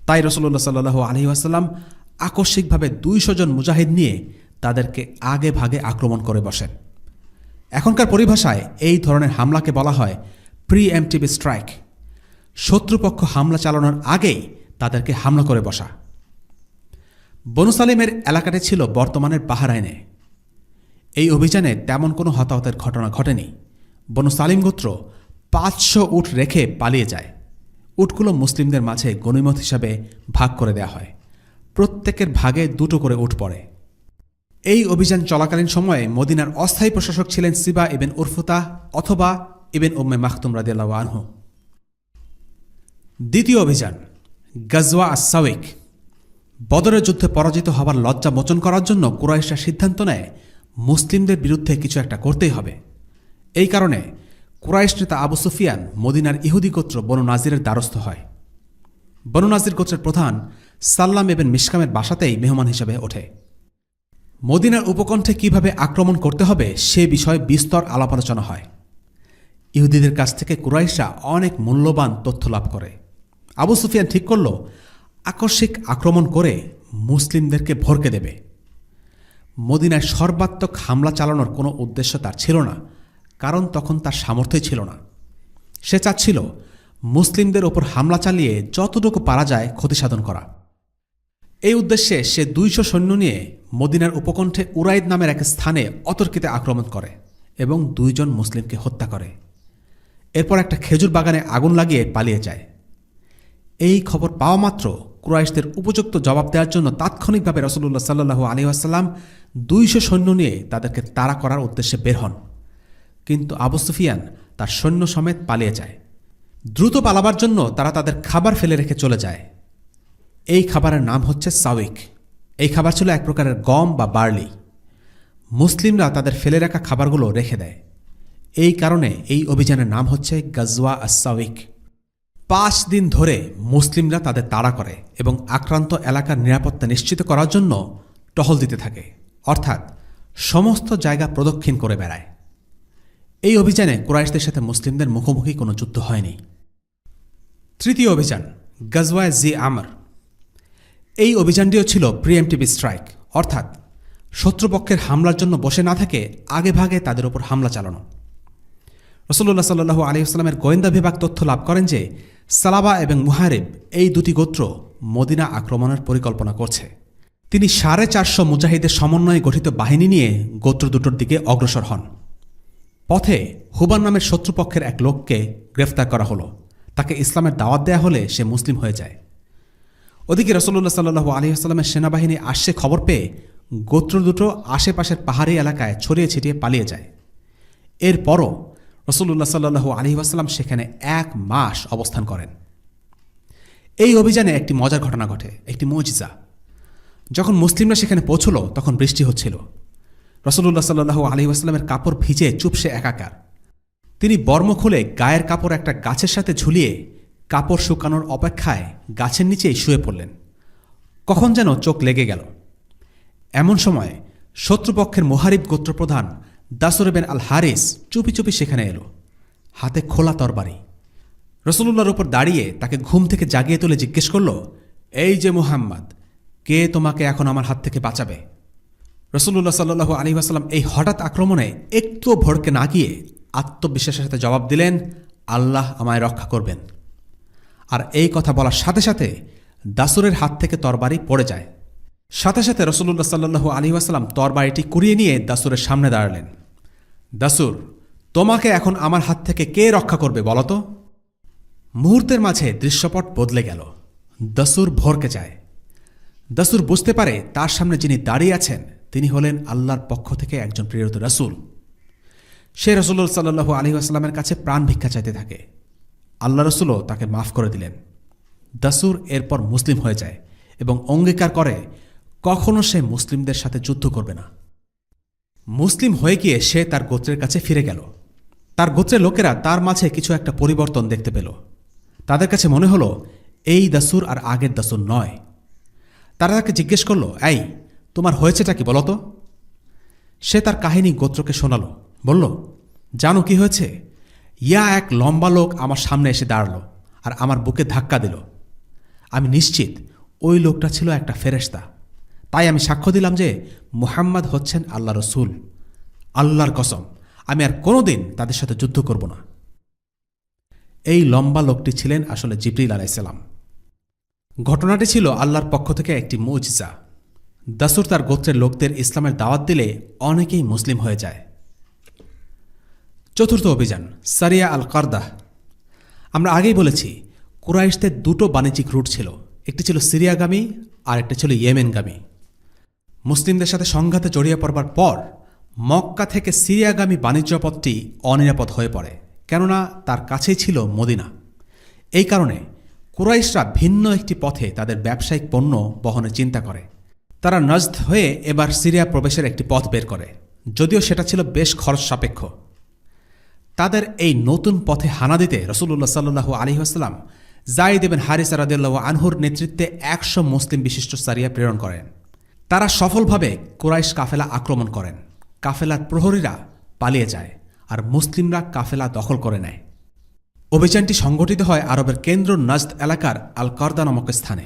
তাই রাসূলুল্লাহ সাল্লাল্লাহু আলাইহি ওয়াসাল্লাম আকস্মিকভাবে 200 জন মুজাহিদ নিয়ে তাদেরকে আগে ভাগে আক্রমণ করে বসেন। এখনকার পরিভাষায় এই ধরনের হামলাকে বলা হয় প্রি এমটিভ স্ট্রাইক। শত্রুপক্ষ হামলা চালানোর আগেই তাদেরকে হামলা করে বসা। বনু সালিমের এলাকাটি ছিল বর্তমানের বাহরাইনে। এই অভিযানে তেমন কোনো হতাহতের ঘটনা ঘটেনি। বনু সালিম গোত্র 500 উট রেখে পালিয়ে যায়। উটগুলো মুসলিমদের মাঝে গনিমত হিসাবে ভাগ করে দেয়া হয়। প্রত্যেকের ভাগে 2টো করে উট পড়ে। এই অভিযান চলাকালীন সময়ে মদিনার অস্থায়ী প্রশাসক ছিলেন সিবা ইবেন উরফুতা অথবা ইবেন উম্মে মাখতুম রাদিয়াল্লাহু আনহু। দ্বিতীয় অভিযান গাজওয়া আস-সাওয়িক। বদরের যুদ্ধে পরাজিত হবার লজ্জা মোচন করার জন্য কুরাইশরা সিদ্ধান্ত নেয় মুসলিমদের বিরুদ্ধে কিছু একটা করতেই হবে। এই কারণে কুরাইশ নেতা আবু সুফিয়ান মদিনার ইহুদি গোত্র বনু নাজিরের দ্বারস্থ হয়। বনু নাজির গোত্রের প্রধান সাল্লাম ইবেন মিশকামের বাসাতেই মেহমান হিসেবে ওঠে। মদিনার উপকণ্ঠে কিভাবে আক্রমণ করতে হবে সে বিষয়ে বিস্তর আলাপ আলোচনা হয়। ইহুদিদের কাছ থেকে কুরাইশরা অনেক মূল্যবান তথ্য লাভ করে। আবু সুফিয়ান ঠিক করল আকস্মিক আক্রমণ করে মুসলিমদেরকে ভরকে দেবে। মদিনায় সর্বাত্মক হামলা চালানোর কোনো উদ্দেশ্য তার ছিল না, কারণ তখন তার সামর্থ্যই ছিল না। সে চাচ্ছিল মুসলিমদের ওপর হামলা চালিয়ে যতটুকু পারা যায় ক্ষতিসাধন করা। এই উদ্দেশ্যে সে 200 সৈন্য নিয়ে মদিনার উপকণ্ঠে উরাইদ নামের এক স্থানে অতর্কিতে আক্রমণ করে এবং 2 জন মুসলিমকে হত্যা করে। এরপর একটা খেজুর বাগানে আগুন লাগিয়ে পালিয়ে যায়। এই খবর পাওয়া মাত্র কুরাইশদের উপযুক্ত জবাব দেওয়ার জন্য তাৎক্ষণিকভাবে রাসূলুল্লাহ সাল্লাল্লাহু আলাইহি ওয়াসাল্লাম 200 সৈন্য নিয়ে তাদেরকে তাড়া করার উদ্দেশ্যে বের হন। কিন্তু আবু সুফিয়ান তার সৈন্য সমেত পালিয়ে যায়। দ্রুত পালাবার জন্য তারা তাদের খাবার ফেলে রেখে চলে যায়। এই খাবারের নাম হচ্ছে সাওয়িক। এই খাবার ছিল এক প্রকারের গম বা বার্লি। মুসলিমরা তাদের ফেলে রাখা খাবারগুলো রেখে দেয়। এই কারণে এই অভিযানের নাম হচ্ছে গাজওয়া আস-সাওয়িক। 5 দিন ধরে মুসলিমরা তাদের তাড়া করে এবং আক্রান্ত এলাকার নিরাপত্তা নিশ্চিত করার জন্য টহল দিতে থাকে, অর্থাৎ সমস্ত জায়গা প্রদক্ষিণ করে বেড়ায়। এই অভিযানে কুরাইশদের সাথে মুসলিমদের মুখোমুখি কোনো যুদ্ধ হয়নি। তৃতীয় অভিযান গাজওয়া জি আমর। এই অভিযানটিও ছিল প্রিএমটিভ স্ট্রাইক, অর্থাৎ শত্রুপক্ষের হামলার জন্য বসে না থেকে আগেভাগে তাদের উপর হামলা চালানো। রাসূলুল্লাহ সাল্লাল্লাহু আলাইহি ওয়াসাল্লামের গোয়েন্দা বিভাগ তথ্য লাভ করেন যে সালাবা এবং মুহারিব এই 2টি গোত্র মদিনা আক্রমণের পরিকল্পনা করছে। তিনি 450 মুজাহিদের সমন্বয়ে গঠিত বাহিনী নিয়ে গোত্র দুটোর দিকে অগ্রসর হন। পথে হুবান নামের শত্রুপক্ষের এক লোককে গ্রেফতার করা হলো। তাকে ইসলামের দাওয়াত দেয়া হলে সে মুসলিম হয়ে যায়। ওদিকে রাসূলুল্লাহ সাল্লাল্লাহু আলাইহি ওয়াসাল্লামের সেনাবাহিনী আসছে খবর পেয়ে গোত্র দুটো আশেপাশের পাহাড়ি এলাকায় ছড়িয়ে ছিটিয়ে পালিয়ে যায়। এরপরও রাসূলুল্লাহ সাল্লাল্লাহু আলাইহি ওয়াসাল্লাম সেখানে 1 মাস অবস্থান করেন। এই অভিযানে একটি মজার ঘটনা ঘটে, একটি মুজিজা। যখন মুসলিমরা সেখানে পৌঁছল তখন বৃষ্টি হচ্ছিল। রাসূলুল্লাহ সাল্লাল্লাহু আলাইহি ওয়াসাল্লামের কাপড় ভিজে চুপসে একাকার। তিনি বর্ম খুলে গায়ের কাপড় একটা গাছের সাথে ঝুলিয়ে কাপড় শুকানোর অপেক্ষায় গাছের নিচেই শুয়ে পড়লেন। কখন যেন চোখ লেগে গেল। এমন সময় শত্রুপক্ষের মুহারিব গোত্রপ্রধান দাসর ইবনে আল হারিস চুপি চুপি সেখানে এলো, হাতে খোলা তরবারি। রাসূলুল্লাহর উপর দাঁড়িয়ে তাকে ঘুম থেকে জাগিয়ে তুলে জিজ্ঞেস করল, এই যে মুহাম্মদ, কে তোমাকে এখন আমার হাত থেকে বাঁচাবে? রাসূলুল্লাহ সাল্লাল্লাহু আলাইহি ওয়াসাল্লাম এই হঠাৎ আক্রমণে একটু ভড়কে না গিয়ে আত্মবিশ্বাসের সাথে জবাব দিলেন, আল্লাহ আমায় রক্ষা করবেন। আর এই কথা বলার সাথে সাথে দাসুরের হাত থেকে তরবারি পড়ে যায়। সাথে সাথে রাসূলুল্লাহ সাল্লাল্লাহু আলাইহি ওয়াসাল্লাম তরবারিটি কুড়িয়ে নিয়ে দাসুরের সামনে দাঁড়ালেন। দাসুর, তোমাকে এখন আমার হাত থেকে কে রক্ষা করবে বলো তো? মুহূর্তের মাঝে দৃশ্যপট বদলে গেল। দাসুর ভরকে যায়। দাসুর বুঝতে পারে তার সামনে যিনি দাঁড়িয়ে আছেন তিনি হলেন আল্লাহর পক্ষ থেকে একজন প্রেরিত রাসূল। সে রাসূলুল্লাহ সাল্লাল্লাহু আলাইহি ওয়াসাল্লামের কাছে প্রাণ ভিক্ষা চাইতে থাকে। আল্লাহ রাসূলও তাকে মাফ করে দিলেন। দাসুর এরপর মুসলিম হয়ে যায় এবং অঙ্গীকার করে কখনো সে মুসলিমদের সাথে যুদ্ধ করবে না। মুসলিম হয়ে গিয়ে সে তার গোত্রের কাছে ফিরে গেল। তার গোত্রের লোকেরা তার মাঝে কিছু একটা পরিবর্তন দেখতে পেল। তাদের কাছে মনে হলো এই দাসুর আর আগের দাসুর নয়। তারা তাকে জিজ্ঞেস করল, এই তোমার হয়েছেটা কি বলতো? সে তার কাহিনী গোত্রকে শোনাল। বলল, জানো কি হয়েছে? এক লম্বা লোক আমার সামনে এসে দাঁড়ালো আর আমার বুকে ধাক্কা দিল। আমি নিশ্চিত ওই লোকটা ছিল একটা ফেরেশতা। তাই আমি সাক্ষ্য দিলাম যে মুহাম্মদ হচ্ছেন আল্লাহ রসুল। আল্লাহর কসম, আমি আর কোনোদিন তাদের সাথে যুদ্ধ করব না। এই লম্বা লোকটি ছিলেন আসলে জিবরিল আলাইহিসসালাম। ঘটনাটি ছিল আল্লাহর পক্ষ থেকে একটি মুজিজা। দাসুর তার গোত্রের লোকদের ইসলামের দাওয়াত দিলে অনেকেই মুসলিম হয়ে যায়। চতুর্থ অভিযান, সারিয়া আল কারদাহ। আমরা আগেই বলেছি কুরাইশদের দুটো বাণিজ্যিক রুট ছিল, একটি ছিল সিরিয়াগামী আর একটি ছিল ইয়েমেনগামী। মুসলিমদের সাথে সংঘাতে জড়িয়ে পড়বার পর মক্কা থেকে সিরিয়াগামী বাণিজ্য পথটি অনিরাপদ হয়ে পড়ে, কেননা তার কাছেই ছিল মদিনা। এই কারণে কুরাইশরা ভিন্ন একটি পথে তাদের ব্যবসায়িক পণ্য বহনের চিন্তা করে। তারা নজদ হয়ে এবার সিরিয়া প্রবেশের একটি পথ বের করে, যদিও সেটা ছিল বেশ খরচ সাপেক্ষ। তাদের এই নতুন পথে হানা দিতে রাসূলুল্লাহ সাল্লাল্লাহু আলাইহি ওয়াসাল্লাম যায়েদ ইবনে হারিসা রাদিয়াল্লাহু আনহুর নেতৃত্বে 100 মুসলিম বিশিষ্ট সারিয়া প্রেরণ করেন। তারা সফলভাবে কুরাইশ কাফেলা আক্রমণ করেন। কাফেলার প্রহরীরা পালিয়ে যায় আর মুসলিমরা কাফেলা দখল করে নেয়। অভিযানটি সংগঠিত হয় আরবের কেন্দ্র নজদ এলাকার আল কারদা নামক স্থানে।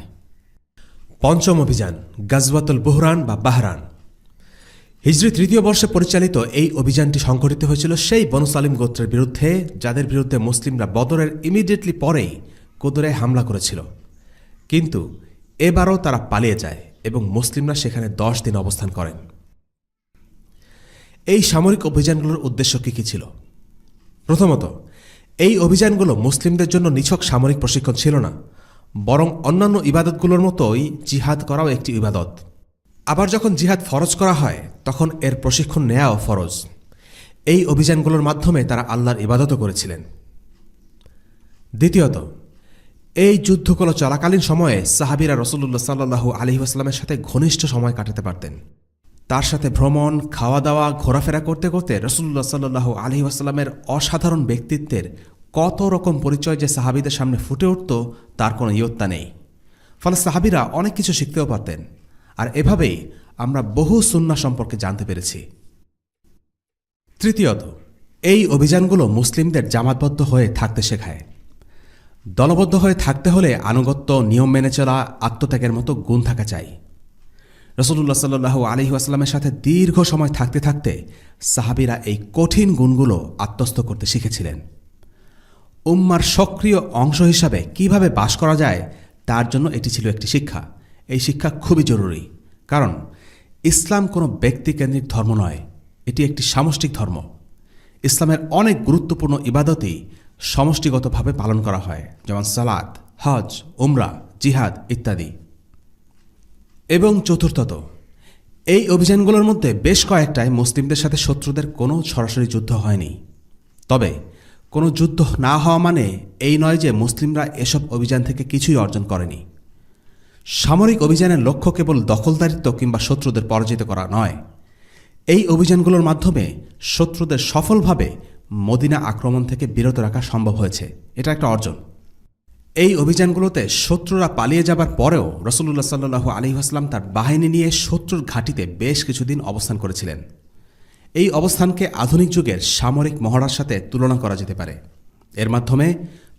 পঞ্চম অভিযান, গাজওয়াতুল বুহরান বা বাহরান। হিজরি 3য় বর্ষে পরিচালিত এই অভিযানটি সংঘটিত হয়েছিল সেই বনু সালিম গোত্রের বিরুদ্ধে, যাদের বিরুদ্ধে মুসলিমরা বদরের ইমিডিয়েটলি পরেই কুদরে হামলা করেছিল। কিন্তু এবারও তারা পালিয়ে যায় এবং মুসলিমরা সেখানে 10 দিন অবস্থান করেন। এই সামরিক অভিযানগুলোর উদ্দেশ্য কী ছিল? প্রথমত, এই অভিযানগুলো মুসলিমদের জন্য নিছক সামরিক প্রশিক্ষণ ছিল না, বরং অন্যান্য ইবাদতগুলোর মতোই জিহাদ করাও একটি ইবাদত। আবার যখন জিহাদ ফরজ করা হয় তখন এর প্রশিক্ষণ নেওয়াও ফরজ। এই অভিযানগুলোর মাধ্যমে তারা আল্লাহর ইবাদতও করেছিলেন। দ্বিতীয়ত, এই যুদ্ধগুলো চলাকালীন সময়ে সাহাবীরা রাসূলুল্লাহ সাল্লাল্লাহু আলাইহি ওয়াসাল্লামের সাথে ঘনিষ্ঠ সময় কাটাতে পারতেন। তার সাথে ভ্রমণ, খাওয়া দাওয়া, ঘোরাফেরা করতে করতে রাসূলুল্লাহ সাল্লাল্লাহু আলাইহি ওয়াসাল্লামের অসাধারণ ব্যক্তিত্বের কত রকম পরিচয় যে সাহাবীদের সামনে ফুটে উঠত তার কোনো ইয়ত্তা নেই। ফলে সাহাবীরা অনেক কিছু শিখতেও পারতেন। আর এভাবেই আমরা বহু সুন্নাহ সম্পর্কে জানতে পেরেছি। তৃতীয়ত, এই অভিযানগুলো মুসলিমদের জামাতবদ্ধ হয়ে থাকতে শেখায়। দলবদ্ধ হয়ে থাকতে হলে আনুগত্য, নিয়ম মেনে চলা, আত্মত্যাগের মতো গুণ থাকা চাই। রাসূলুল্লাহ সাল্লাল্লাহু আলাইহি ওয়াসাল্লামের সাথে দীর্ঘ সময় থাকতে থাকতে সাহাবীরা এই কঠিন গুণগুলো আত্মস্থ করতে শিখেছিলেন। উম্মার সক্রিয় অংশ হিসাবে কিভাবে বাস করা যায় তার জন্য এটি ছিল একটি শিক্ষা। এই শিক্ষা খুবই জরুরি, কারণ ইসলাম কোনো ব্যক্তিকেন্দ্রিক ধর্ম নয়, এটি একটি সামষ্টিক ধর্ম। ইসলামের অনেক গুরুত্বপূর্ণ ইবাদতই সমষ্টিগতভাবে পালন করা হয়, যেমন সালাত, হজ, উমরা, জিহাদ ইত্যাদি। এবং চতুর্থত, এই অভিযানগুলোর মধ্যে বেশ কয়েকটায় মুসলিমদের সাথে শত্রুদের কোনো সরাসরি যুদ্ধ হয়নি। তবে কোনো যুদ্ধ না হওয়া মানে এই নয় যে মুসলিমরা এসব অভিযান থেকে কিছুই অর্জন করেনি। সামরিক অভিযানের লক্ষ্য কেবল দখলদারিত্ব কিংবা শত্রুদের পরাজিত করা নয়। এই অভিযানগুলোর মাধ্যমে শত্রুদের সফলভাবে মদিনা আক্রমণ থেকে বিরত রাখা সম্ভব হয়েছে, এটা একটা অর্জন। এই অভিযানগুলোতে শত্রুরা পালিয়ে যাবার পরেও রাসূলুল্লাহ সাল্লাল্লাহু আলাইহি ওয়াসাল্লাম তার বাহিনী নিয়ে শত্রুর ঘাঁটিতে বেশ কিছুদিন অবস্থান করেছিলেন। এই অবস্থানকে আধুনিক যুগের সামরিক মহড়ার সাথে তুলনা করা যেতে পারে। এর মাধ্যমে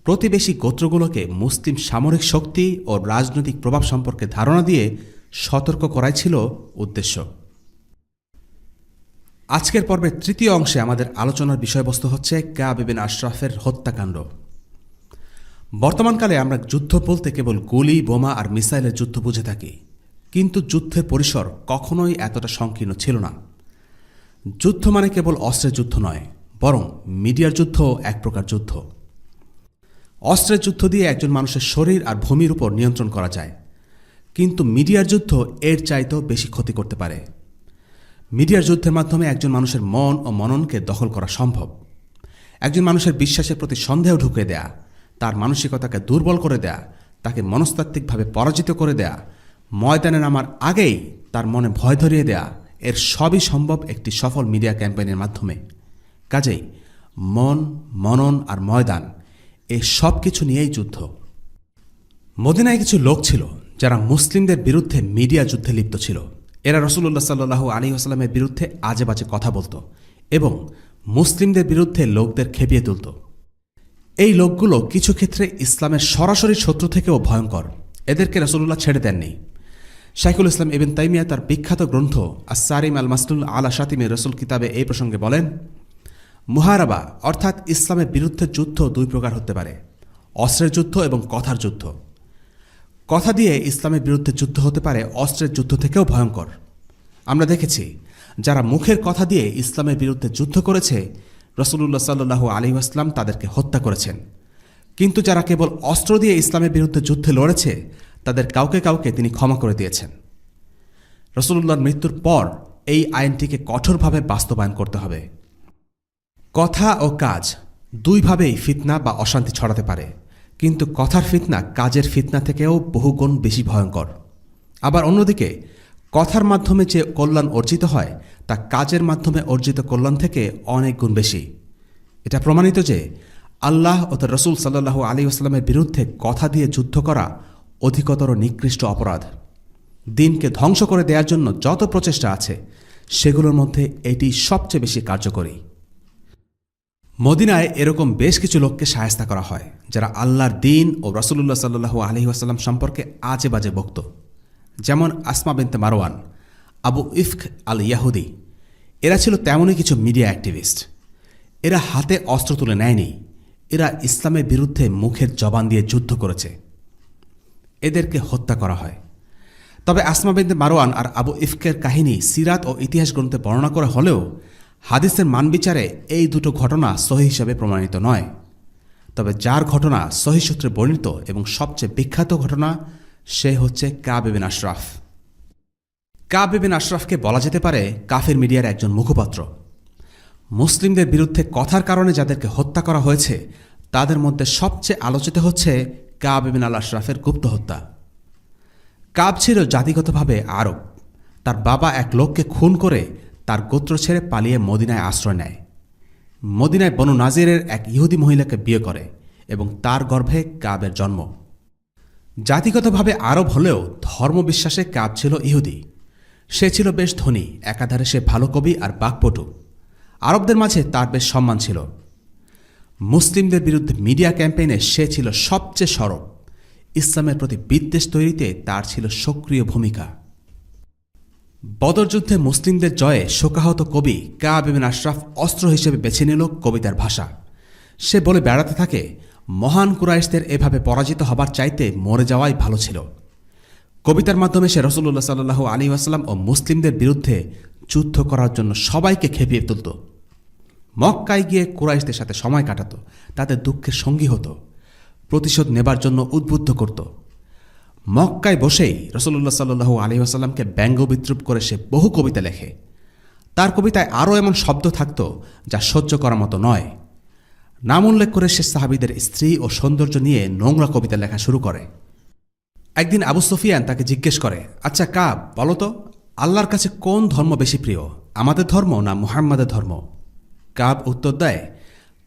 প্রতিবেশী গোত্রগুলোকে মুসলিম সামরিক শক্তি ও রাজনৈতিক প্রভাব সম্পর্কে ধারণা দিয়ে সতর্ক করাই ছিল উদ্দেশ্য। আজকের পর্বের তৃতীয় অংশে আমাদের আলোচনার বিষয়বস্তু হচ্ছে কাব ইবনে আশরাফের হত্যাকাণ্ড। বর্তমানকালে আমরা যুদ্ধ বলতে কেবল গুলি, বোমা আর মিসাইলের যুদ্ধ বুঝে থাকি, কিন্তু যুদ্ধের পরিসর কখনোই এতটা সংকীর্ণ ছিল না। যুদ্ধ মানে কেবল অস্ত্রের যুদ্ধ নয়, বরং মিডিয়ার যুদ্ধও এক প্রকার যুদ্ধ। অস্ত্রের যুদ্ধ দিয়ে একজন মানুষের শরীর আর ভূমির উপর নিয়ন্ত্রণ করা যায়, কিন্তু মিডিয়ার যুদ্ধ এর চাইতেও বেশি ক্ষতি করতে পারে। মিডিয়ার যুদ্ধের মাধ্যমে একজন মানুষের মন ও মননকে দখল করা সম্ভব। একজন মানুষের বিশ্বাসের প্রতি সন্দেহ ঢুকে দেয়া, তার মানসিকতাকে দুর্বল করে দেয়া, তাকে মনস্তাত্ত্বিকভাবে পরাজিত করে দেয়া, ময়দানে নামার আগেই তার মনে ভয় ধরিয়ে দেয়া, এর সবই সম্ভব একটি সফল মিডিয়া ক্যাম্পেইনের মাধ্যমে। কাজেই মন, মনন আর ময়দান এই সব কিছু নিয়েই যুদ্ধ। মদিনায় কিছু লোক ছিল যারা মুসলিমদের বিরুদ্ধে মিডিয়া যুদ্ধে লিপ্ত ছিল। এরা রাসূলুল্লাহ সাল্লাল্লাহু আলাইহি ওয়াসাল্লামের বিরুদ্ধে আজে বাজে কথা বলত এবং মুসলিমদের বিরুদ্ধে লোকদের খেপিয়ে তুলত। এই লোকগুলো কিছু ক্ষেত্রে ইসলামের সরাসরি শত্রু থেকেও ভয়ঙ্কর। এদেরকে রাসূলুল্লাহ ছেড়ে দেননি। শাইখুল ইসলাম ইবনে তাইমিয়া তার বিখ্যাত গ্রন্থ আস-সারিম আল-মাসলুল আলা শাতিমি রাসূল কিতাবে এই প্রসঙ্গে বলেন, মুহারাবা অর্থাৎ ইসলামের বিরুদ্ধে যুদ্ধ দুই প্রকার হতে পারে। অস্ত্রের যুদ্ধ এবং কথার যুদ্ধ। কথা দিয়ে ইসলামের বিরুদ্ধে যুদ্ধ হতে পারে অস্ত্রের যুদ্ধ থেকেও ভয়ঙ্কর। আমরা দেখেছি যারা মুখের কথা দিয়ে ইসলামের বিরুদ্ধে যুদ্ধ করেছে রাসূলুল্লাহ সাল্লাল্লাহু আলাইহি ওয়াসাল্লাম তাদেরকে হত্যা করেছেন, কিন্তু যারা কেবল অস্ত্র দিয়ে ইসলামের বিরুদ্ধে যুদ্ধে লড়েছে তাদের কাউকে কাউকে তিনি ক্ষমা করে দিয়েছেন। রাসূলুল্লাহর মৃত্যুর পর এই আইনটিকে কঠোরভাবে বাস্তবায়ন করতে হবে। কথা ও কাজ দুইভাবেই ফিতনা বা অশান্তি ছড়াতে পারে, কিন্তু কথার ফিতনা কাজের ফিতনা থেকেও বহুগুণ বেশি ভয়ঙ্কর। আবার অন্যদিকে কথার মাধ্যমে যে কল্যাণ অর্জিত হয় তা কাজের মাধ্যমে অর্জিত কল্যাণ থেকে অনেক গুণ বেশি। এটা প্রমাণিত যে আল্লাহ ও তার রসুল সাল্লাল্লাহু আলাইহি ওয়াসাল্লামের বিরুদ্ধে কথা দিয়ে যুদ্ধ করা অধিকতর নিকৃষ্ট অপরাধ। দিনকে ধ্বংস করে দেওয়ার জন্য যত প্রচেষ্টা আছে সেগুলোর মধ্যে এটি সবচেয়ে বেশি কার্যকরী। মদিনায় এরকম বেশ কিছু লোককে শায়েস্তা করা হয় যারা আল্লাহর দিন ও রাসূলুল্লাহ সাল্লাল্লাহু আলাইহি ওয়াসাল্লাম সম্পর্কে আজে বাজে বক্ত, যেমন আসমা বিনতে মারওয়ান, আবু ইফক আল ইয়াহুদি। এরা ছিল তেমনই কিছু মিডিয়া অ্যাক্টিভিস্ট। এরা হাতে অস্ত্র তুলে নেয়নি, এরা ইসলামের বিরুদ্ধে মুখের জবান দিয়ে যুদ্ধ করেছে। এদেরকে হত্যা করা হয়। তবে আসমা বিনতে মারওয়ান আর আবু ইফকের কাহিনী সিরাত ও ইতিহাস গ্রন্থে বর্ণনা করা হলেও হাদিসের মানবিচারে এই দুটো ঘটনা সহিহ হিসাবে প্রমাণিত নয়। তবে যার ঘটনা সহিহ সূত্রে বর্ণিত এবং সবচেয়ে বিখ্যাত ঘটনা সে হচ্ছে কাব ইবনে আশরাফ। কাব ইবনে আশরাফকে বলা যেতে পারে কাফের মিডিয়ার একজন মুখপাত্র। মুসলিমদের বিরুদ্ধে কথার কারণে যাদেরকে হত্যা করা হয়েছে তাদের মধ্যে সবচেয়ে আলোচিত হচ্ছে কাব ইবনে আল আশরাফের গুপ্ত হত্যা। কাব ছিল জাতিগতভাবে আরব। তার বাবা এক লোককে খুন করে তার গোত্র ছেড়ে পালিয়ে মদিনায় আশ্রয় নেয়। মদিনায় বনু নাজিরের এক ইহুদি মহিলাকে বিয়ে করে এবং তার গর্ভে কাবের জন্ম। জাতিগতভাবে আরব হলেও ধর্মবিশ্বাসে কাব ছিল ইহুদি। সে ছিল বেশ ধনী, একাধারে সে ভালো কবি আর বাকপটু। আরবদের মাঝে তার বেশ সম্মান ছিল। মুসলিমদের বিরুদ্ধে মিডিয়া ক্যাম্পেইনে সে ছিল সবচেয়ে সরব। ইসলামের প্রতি বিদ্বেষ তৈরিতে তার ছিল সক্রিয় ভূমিকা। বদর যুদ্ধে মুসলিমদের জয়ে শোকাহত কবি কাব ইবনে আশরাফ অস্ত্র হিসেবে বেছে নিল কবিতার ভাষা। সে বলে বেড়াতে থাকে, মহান কুরাইশদের এভাবে পরাজিত হবার চাইতে মরে যাওয়াই ভালো ছিল। কবিতার মাধ্যমে সে রাসূলুল্লাহ সাল্লাল্লাহু আলাইহি ওয়াসাল্লাম ও মুসলিমদের বিরুদ্ধে যুদ্ধ করার জন্য সবাইকে খেপিয়ে তুলত। মক্কায় গিয়ে কুরাইশদের সাথে সময় কাটাত, তাদের দুঃখের সঙ্গী হতো, প্রতিশোধ নেবার জন্য উদ্বুদ্ধ করত। মক্কায় বসেই রাসূলুল্লাহ সাল্লাল্লাহু আলাইহি ওয়াসাল্লামকে ব্যঙ্গ বিদ্রূপ করে সে বহু কবিতা লেখে। তার কবিতায় আরও এমন শব্দ থাকত যা সহ্য করার মতো নয়। নাম উল্লেখ করে সে সাহাবীদের স্ত্রী ও সৌন্দর্য নিয়ে নোংরা কবিতা লেখা শুরু করে। একদিন আবু সুফিয়ান তাকে জিজ্ঞেস করে, আচ্ছা কাব, বলো তো আল্লাহর কাছে কোন ধর্ম বেশি প্রিয়, আমাদের ধর্ম না মুহাম্মাদের ধর্ম? কাব উত্তর দেয়,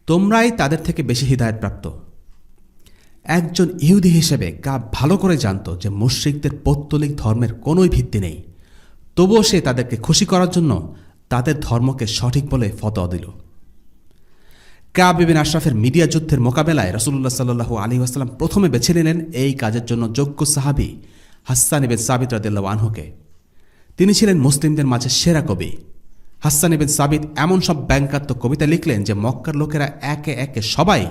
তোমরাই তাদের থেকে বেশি হিদায়াতপ্রাপ্ত। একজন ইহুদি হিসেবে কাব ভালো করে জানত যে মুশরিকদের পৌত্তলিক ধর্মের কোনোই ভিত্তি নেই, তবুও সে তাদেরকে খুশি করার জন্য তাদের ধর্মকে সঠিক বলে ফতোয়া দিল। কাব ইবনে আশরাফের মিডিয়া যুদ্ধের মোকাবেলায় রাসূলুল্লাহ সাল্লাল্লাহু আলাইহি ওয়াসাল্লাম প্রথমে বেছে নিলেন এই কাজের জন্য যোগ্য সাহাবী হাসসান ইবনে সাবিত রাদিয়াল্লাহু আনহুকে। তিনি ছিলেন মুসলিমদের মাঝে সেরা কবি। হাসসান ইবনে সাবিত এমন সব ব্যঙ্গাত্মক কবিতা লিখলেন যে মক্কার লোকেরা একে একে সবাই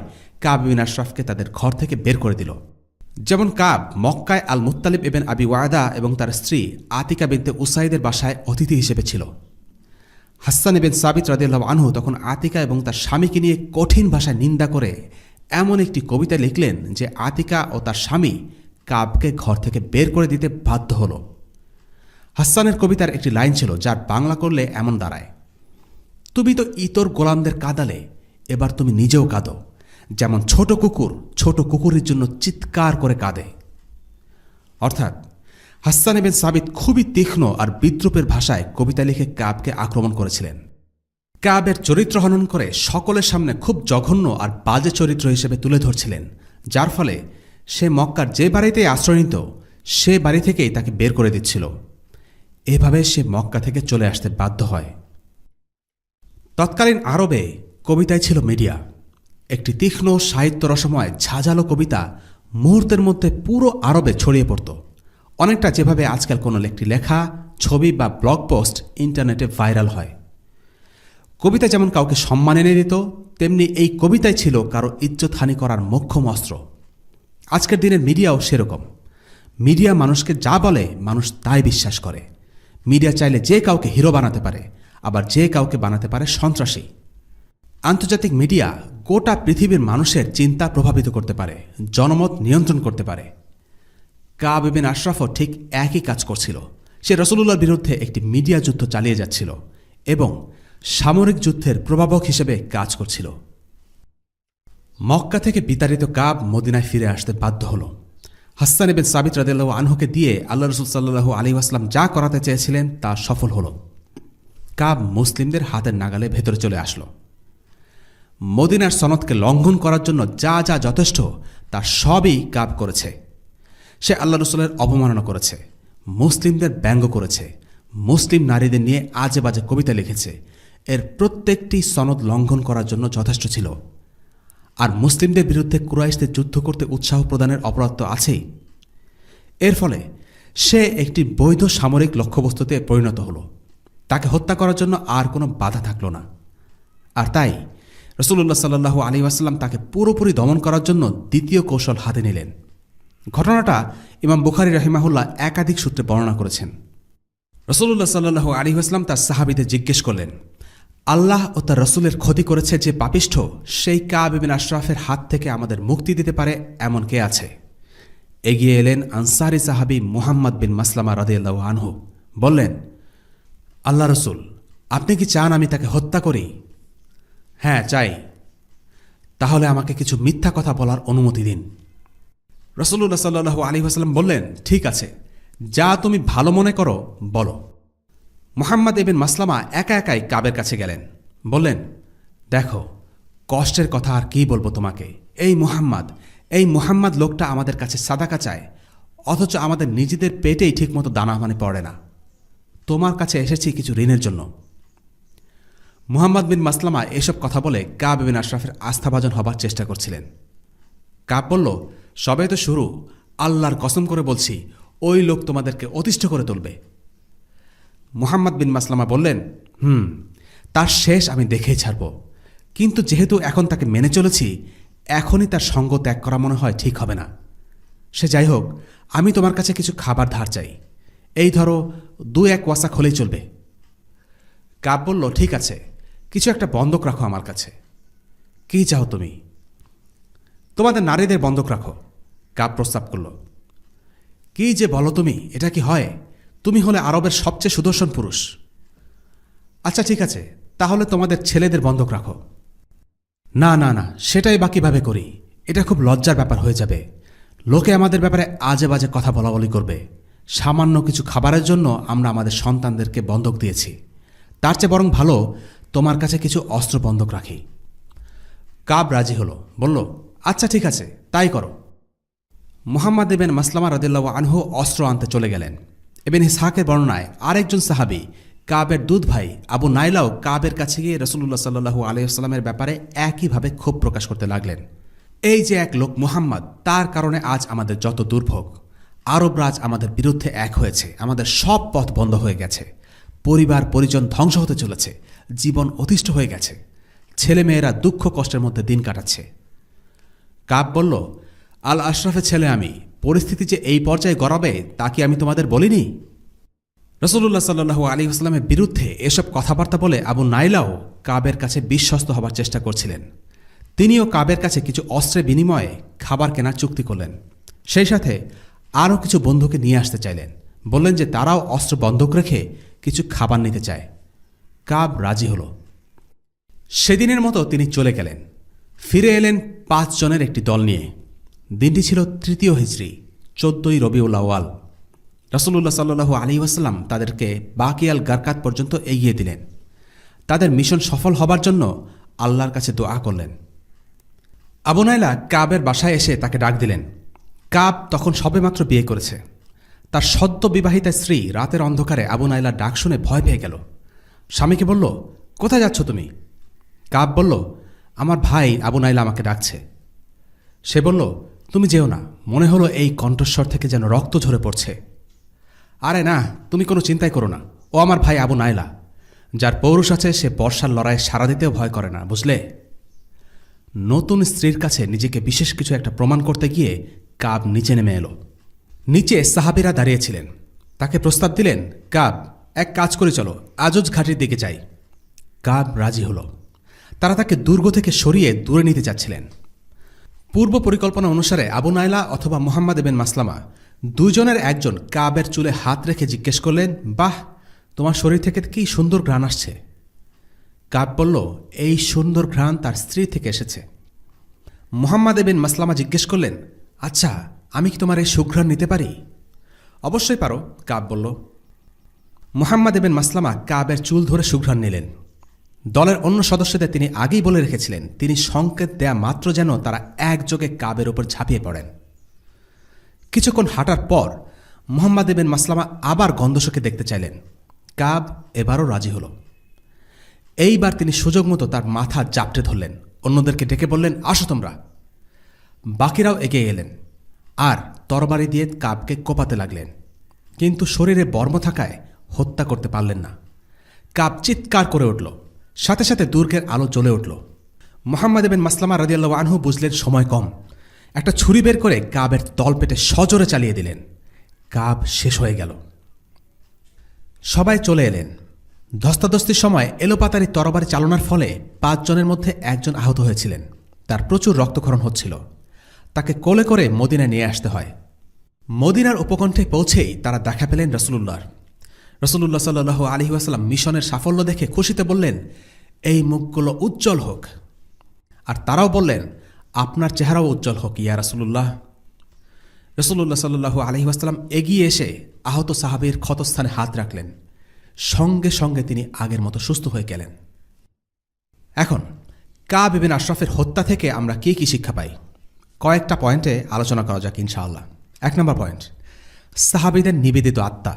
কাব ইবনে আশরাফকে তাদের ঘর থেকে বের করে দিল। যেমন কাব মক্কায় আল মুত্তালিব ইবনে আবি ওয়াদা এবং তার স্ত্রী আতিকা বিনতে উসাইদের বাসায় অতিথি হিসেবে ছিল। হাসসান ইবনে সাবিত রাদিয়াল্লাহু আনহু তখন আতিকা এবং তার স্বামীকে নিয়ে কঠিন ভাষায় নিন্দা করে এমন একটি কবিতা লিখলেন যে আতিকা ও তার স্বামী কাবকে ঘর থেকে বের করে দিতে বাধ্য হল। হাসসানের কবিতার একটি লাইন ছিল যার বাংলা করলে এমন দাঁড়ায়, তুমি তো ইতর গোলামদের কাঁদালে, এবার তুমি নিজেও কাঁদো, যেমন ছোট কুকুর ছোট কুকুরের জন্য চিৎকার করে কাঁদে। অর্থাৎ হাসসান ইবনে সাবিত খুবই তীক্ষ্ণ আর বিদ্রূপের ভাষায় কবিতা লিখে কাবকে আক্রমণ করেছিলেন। কাবের চরিত্র হনন করে সকলের সামনে খুব জঘন্য আর বাজে চরিত্র হিসেবে তুলে ধরছিলেন, যার ফলে সে মক্কার যে বাড়িতেই আশ্রয় নিত সে বাড়ি থেকেই তাকে বের করে দিচ্ছিল। এভাবে সে মক্কা থেকে চলে আসতে বাধ্য হয়। তৎকালীন আরবে কবিতায় ছিল মিডিয়া। একটি তীক্ষ্ণ সাহিত্য রসময় ঝাঁঝালো কবিতা মুহূর্তের মধ্যে পুরো আরবে ছড়িয়ে পড়ত, অনেকটা যেভাবে আজকাল কোনো একটি লেখা, ছবি বা ব্লগ পোস্ট ইন্টারনেটে ভাইরাল হয়। কবিতা যেমন কাউকে সম্মান এনে দিত, তেমনি এই কবিতাই ছিল কারো ইজ্জতহানি করার মোক্ষম অস্ত্র। আজকের দিনের মিডিয়াও সেরকম। মিডিয়া মানুষকে যা বলে মানুষ তাই বিশ্বাস করে। মিডিয়া চাইলে যে কাউকে হিরো বানাতে পারে, আবার যে কাউকে বানাতে পারে সন্ত্রাসী। আন্তর্জাতিক মিডিয়া গোটা পৃথিবীর মানুষের চিন্তা প্রভাবিত করতে পারে, জনমত নিয়ন্ত্রণ করতে পারে। কাব ইবনে আশরাফও ঠিক একই কাজ করছিল। সে রাসূলুল্লাহর বিরুদ্ধে একটি মিডিয়া যুদ্ধ চালিয়ে যাচ্ছিল এবং সামরিক যুদ্ধের প্রভাবক হিসেবে কাজ করছিল। মক্কা থেকে বিতাড়িত কাব মদিনায় ফিরে আসতে বাধ্য হল। হাসসান ইবনে সাবিত রাদিয়াল্লাহু আনহুকে দিয়ে আল্লাহ রাসূল সাল্লাল্লাহু আলাইহি ওয়াসাল্লাম যা করাতে চেয়েছিলেন তা সফল হল। কাব মুসলিমদের হাতের নাগালে ভেতরে চলে আসলো। মদিনার সনদকে লঙ্ঘন করার জন্য যা যা যথেষ্ট তার সবই কাব করেছে। সে আল্লাহ রাসূলের অবমাননা করেছে, মুসলিমদের ব্যঙ্গ করেছে, মুসলিম নারীদের নিয়ে আজে বাজে কবিতা লিখেছে। এর প্রত্যেকটি সনদ লঙ্ঘন করার জন্য যথেষ্ট ছিল। আর মুসলিমদের বিরুদ্ধে কুরাইশদের যুদ্ধ করতে উৎসাহ প্রদানের অপরাধ তো আছেই। এর ফলে সে একটি বৈধ সামরিক লক্ষ্যবস্তুতে পরিণত হল। তাকে হত্যা করার জন্য আর কোনো বাধা থাকল না। আর তাই রাসূলুল্লাহ সাল্লাল্লাহু আলাইহি ওয়াসাল্লাম তাকে পুরোপুরি দমন করার জন্য দ্বিতীয় কৌশল হাতে নিলেন। ঘটনাটা ইমাম বুখারী রাহিমাহুল্লাহ একাধিক সূত্রে বর্ণনা করেছেন। রাসূলুল্লাহ সাল্লাল্লাহু আলাইহি ওয়াসাল্লাম তার সাহাবীদের জিজ্ঞেস করলেন, আল্লাহ ও তার রাসূলের ক্ষতি করেছে যে পাপিষ্ঠ, সেই কাব ইবনে আশরাফের হাত থেকে আমাদের মুক্তি দিতে পারে এমন কে আছে? এগিয়ে এলেন আনসারী সাহাবী মুহাম্মদ বিন মাসলামা রাদিয়াল্লাহু আনহু। বললেন, আল্লাহ রাসূল, আপনি কি চান আমি তাকে হত্যা করি? হ্যাঁ, চাই। তাহলে আমাকে কিছু মিথ্যা কথা বলার অনুমতি দিন। রাসূলুল্লাহ সাল্লাল্লাহু আলাইহি ওয়াসাল্লাম বললেন, ঠিক আছে, যা তুমি ভালো মনে করো বলো। মুহাম্মদ ইবনে মাসলামা একা একাই কাবের কাছে গেলেন। বললেন, দেখো, কষ্টের কথা আর কি বলবো তোমাকে। এই মুহাম্মদ লোকটা আমাদের কাছে সাদাকা চায়, অথচ আমাদের নিজেদের পেটেই ঠিকমতো দানা পড়ে না। তোমার কাছে এসেছি কিছু ঋণের জন্য। মুহাম্মদ বিন মাসলামা এসব কথা বলে কাব ইবনে আশরাফের আস্থাভাজন হবার চেষ্টা করছিলেন। কাব বলল, সবে তো শুরু, আল্লাহর কসম করে বলছি ওই লোক তোমাদেরকে অতিষ্ঠ করে তুলবে। মুহাম্মদ বিন মাসলামা বললেন, তার শেষ আমি দেখেই ছাড়ব, কিন্তু যেহেতু এখন তাকে মেনে চলেছি, এখনই তার সঙ্গ ত্যাগ করা মনে হয় ঠিক হবে না। সে যাই হোক, আমি তোমার কাছে কিছু খাবার ধার চাই। এই ধরো 2-1 ওয়াসাক হলেই চলবে। কাব বলল, ঠিক আছে, কিছু একটা বন্ধক রাখো আমার কাছে। কি চাও তুমি? তোমাদের নারীদের বন্ধক রাখো, কাব প্রস্তাব করল। কি যে বলো তুমি, এটা কি হয়? তুমি হলে আরবের সবচেয়ে সুদর্শন পুরুষ। আচ্ছা ঠিক আছে, তাহলে তোমাদের ছেলেদের বন্ধক রাখো। না না না, সেটাই বা কিভাবে করি? এটা খুব লজ্জার ব্যাপার হয়ে যাবে। লোকে আমাদের ব্যাপারে আজে বাজে কথা বলাবলি করবে। সামান্য কিছু খাবারের জন্য আমরা আমাদের সন্তানদেরকে বন্ধক দিয়েছি। তার চেয়ে বরং ভালো তোমার কাছে কিছু অস্ত্র বন্ধক রাখি। কাব রাজি হলো, বলল, আচ্ছা ঠিক আছে, তাই করো। মুহাম্মদ ইবনে মাসলামা রাদিয়াল্লাহু আনহু অস্ত্র আনতে চলে গেলেন। ইবনে ইসহাকের বর্ণনায় আরেকজন সাহাবী কাবের দুধ ভাই আবু নাইলাও কাবের কাছে গিয়ে রাসূলুল্লাহ সাল্লাল্লাহু আলাইহি ওয়াসাল্লামের ব্যাপারে একইভাবে ক্ষোভ প্রকাশ করতে লাগলেন। এই যে এক লোক মুহাম্মদ, তার কারণে আজ আমাদের যত দুর্ভোগ। আরবরা আজ আমাদের বিরুদ্ধে এক হয়েছে, আমাদের সব পথ বন্ধ হয়ে গেছে, পরিবার পরিজন ধ্বংস হতে চলেছে, জীবন অতিষ্ঠ হয়ে গেছে, ছেলেমেয়েরা দুঃখ কষ্টের মধ্যে দিন কাটাচ্ছে। কাব বলল, আল আশরাফের ছেলে আমি, পরিস্থিতি যে এই পর্যায়ে গড়াবে তা কি আমি তোমাদের বলিনি? রাসূলুল্লাহ সাল্লাল্লাহু আলাইহি ওয়াসাল্লামের বিরুদ্ধে এসব কথাবার্তা বলে আবু নাইলাও কাবের কাছে বিশ্বস্ত হবার চেষ্টা করছিলেন। তিনিও কাবের কাছে কিছু অস্ত্রের বিনিময়ে খাবার কেনার চুক্তি করলেন। সেই সাথে আরও কিছু বন্ধুকে নিয়ে আসতে চাইলেন। বললেন যে তারাও অস্ত্র বন্ধক রেখে কিছু খাবার নিতে চায়। কাব রাজি হল। সেদিনের মতো তিনি চলে গেলেন। ফিরে এলেন 5 জনের একটি দল নিয়ে। দিনটি ছিল 3য় হিজরি, 14ই রবিউল আউয়াল। রাসূলুল্লাহ সাল্লাল্লাহু আলাইহি ওয়াসাল্লাম তাদেরকে বাকিয়াল গারকাত পর্যন্ত এগিয়ে দিলেন। তাদের মিশন সফল হবার জন্য আল্লাহর কাছে দোয়া করলেন। আবু নাইলা কাবের বাসায় এসে তাকে ডাক দিলেন। কাব তখন সবেমাত্র বিয়ে করেছে। তার সদ্য বিবাহিতা স্ত্রী রাতের অন্ধকারে আবু নাইলার ডাক শুনে ভয় পেয়ে গেল। স্বামীকে বলল, কোথায় যাচ্ছ তুমি? কাব বলল, আমার ভাই আবু নাইলা আমাকে ডাকছে। সে বলল, তুমি যেও না, মনে হলো এই কণ্ঠস্বর থেকে যেন রক্ত ঝরে পড়ছে। আরে না, তুমি কোনো চিন্তাই করো না, ও আমার ভাই আবু নাইলা। যার পৌরুষ আছে সে বর্ষার লড়াইয়ে সাড়া দিতেও ভয় করে না, বুঝলে? নতুন স্ত্রীর কাছে নিজেকে বিশেষ কিছু একটা প্রমাণ করতে গিয়ে কাব নিচে নেমে এলো। নিচে সাহাবীরা দাঁড়িয়েছিলেন। তাকে প্রস্তাব দিলেন, কাব, এক কাজ করে চলো, আজজ ঘাটির দিকে যাই। কাব রাজি হল। তারা তাকে দুর্গ থেকে সরিয়ে দূরে নিতে যাচ্ছিলেন। পূর্ব পরিকল্পনা অনুসারে আবু নাইলা অথবা মুহাম্মদ ইবনে মাসলামা দুজনের একজন কাবের চুলে হাত রেখে জিজ্ঞেস করলেন, বাহ, তোমার শরীর থেকে কি সুন্দর ঘ্রাণ আসছে। কাব বলল, এই সুন্দর ঘ্রাণ তার স্ত্রী থেকে এসেছে। মুহাম্মদ ইবনে মাসলামা জিজ্ঞেস করলেন, আচ্ছা, আমি কি তোমার এই সুঘ্রাণ নিতে পারি? অবশ্যই পারো, কাব বলল। মুহাম্মদ ইবনে মাসলামা কাবের চুল ধরে সুঘ্রাণ নিলেন। দলের অন্য সদস্যদের তিনি আগেই বলে রেখেছিলেন, তিনি সংকেত দেয়া মাত্র যেন তারা একযোগে কাবের উপর ঝাঁপিয়ে পড়েন। কিছুক্ষণ হাঁটার পর মুহাম্মদ ইবনে মাসলামা আবার গন্ধশকে দেখতে চাইলেন। কাব এবারও রাজি হল। এইবার তিনি সুযোগ মতো তার মাথা জাপটে ধরলেন, অন্যদেরকে ডেকে বললেন, আসো তোমরা। বাকিরাও এগিয়ে এলেন আর তরবারি দিয়ে কাবকে কোপাতে লাগলেন, কিন্তু শরীরে বর্ম থাকায় হত্যা করতে পারলেন না। কাব চিৎকার করে উঠল, সাথে সাথে দুর্গের আলো জ্বলে উঠল। মুহাম্মদ ইবনে মাসলামা রাদিয়াল্লাহু আনহু বুঝলেন সময় কম। একটা ছুরি বের করে কাবের তলপেটে সজোরে চালিয়ে দিলেন। কাব শেষ হয়ে গেল। সবাই চলে এলেন। ধস্তাধস্তির সময় এলোপাতারি তরবারি চালনার ফলে 5 জনের মধ্যে একজন আহত হয়েছিলেন। তার প্রচুর রক্তক্ষরণ হচ্ছিল। তাকে কোলে করে মদিনায় নিয়ে আসতে হয়। মদিনার উপকণ্ঠে পৌঁছেই তারা দেখা পেলেন রাসূলুল্লাহর। রাসূলুল্লাহ সাল্লাল্লাহু আলাইহি ওয়াসাল্লাম মিশনের সাফল্য দেখে খুশিতে বললেন, এই মুখগুলো উজ্জ্বল হোক। আর তারাও বললেন, আপনার চেহারাও উজ্জ্বল হোক ইয়া রাসূলুল্লাহ। রাসূলুল্লাহ সাল্লাল্লাহু আলাইহি ওয়াসাল্লাম এগিয়ে এসে আহত সাহাবীর ক্ষতস্থানে হাত রাখলেন। সঙ্গে সঙ্গে তিনি আগের মতো সুস্থ হয়ে গেলেন। এখন কাব ইবনে আশরাফের হত্যা থেকে আমরা কি কি শিক্ষা পাই? কয়েকটা পয়েন্টে আলোচনা করা যাক ইনশাআল্লাহ। 1 নম্বর পয়েন্ট, সাহাবীদের নিবেদিত আত্মা।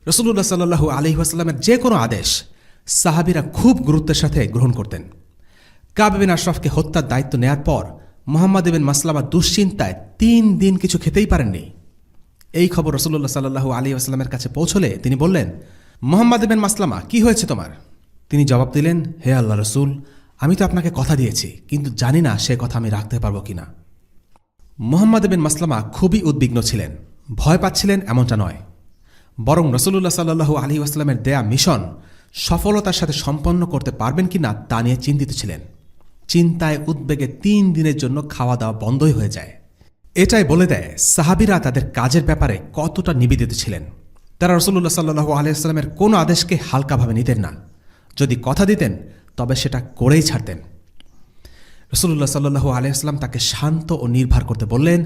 রাসূলুল্লাহ সাল্লাল্লাহু আলাইহি ওয়াসাল্লামের যে কোনো আদেশ সাহাবীরা খুব গুরুত্বের সাথে গ্রহণ করতেন। কাব ইবনে আশরাফকে হত্যার দায়িত্ব নেয়ার পর মুহাম্মদ ইবনে মাসলামা দুশ্চিন্তায় 3 দিন কিছু খেতেই পারেননি। এই খবর রাসূলুল্লাহ সাল্লাল্লাহু আলাইহি ওয়াসাল্লামের কাছে পৌঁছলে তিনি বললেন, মুহাম্মদ ইবনে মাসলামা, কি হয়েছে তোমার? তিনি জবাব দিলেন, হে আল্লাহ রাসূল, আমি তো আপনাকে কথা দিয়েছি, কিন্তু জানি না সে কথা আমি রাখতে পারবো কিনা। মুহাম্মদ ইবনে মাসলামা খুবই উদ্বিগ্ন ছিলেন। ভয় পাচ্ছিলেন এমনটা নয়, বরং রাসূলুল্লাহ সাল্লাল্লাহু আলাইহি ওয়াসাল্লামের দেয়া মিশন সফলতার সাথে সম্পন্ন করতে পারবেন কিনা তা নিয়ে চিন্তিত ছিলেন। চিন্তায় উদ্বেগে 3 দিনের জন্য খাওয়া দাওয়া বন্ধই হয়ে যায়। এটাই বলে দেয় সাহাবীরা তাদের কাজের ব্যাপারে কতটা নিবেদিত ছিলেন। তারা রাসূলুল্লাহ সাল্লাল্লাহু আলাইহি ওয়াসাল্লামের কোনো আদেশকে হালকাভাবে নিতেন না। যদি কথা দিতেন তবে সেটা করেই ছাড়তেন। রাসূলুল্লাহ সাল্লাল্লাহু আলাইহি ওয়াসাল্লাম তাকে শান্ত ও নির্ভর করতে বললেন,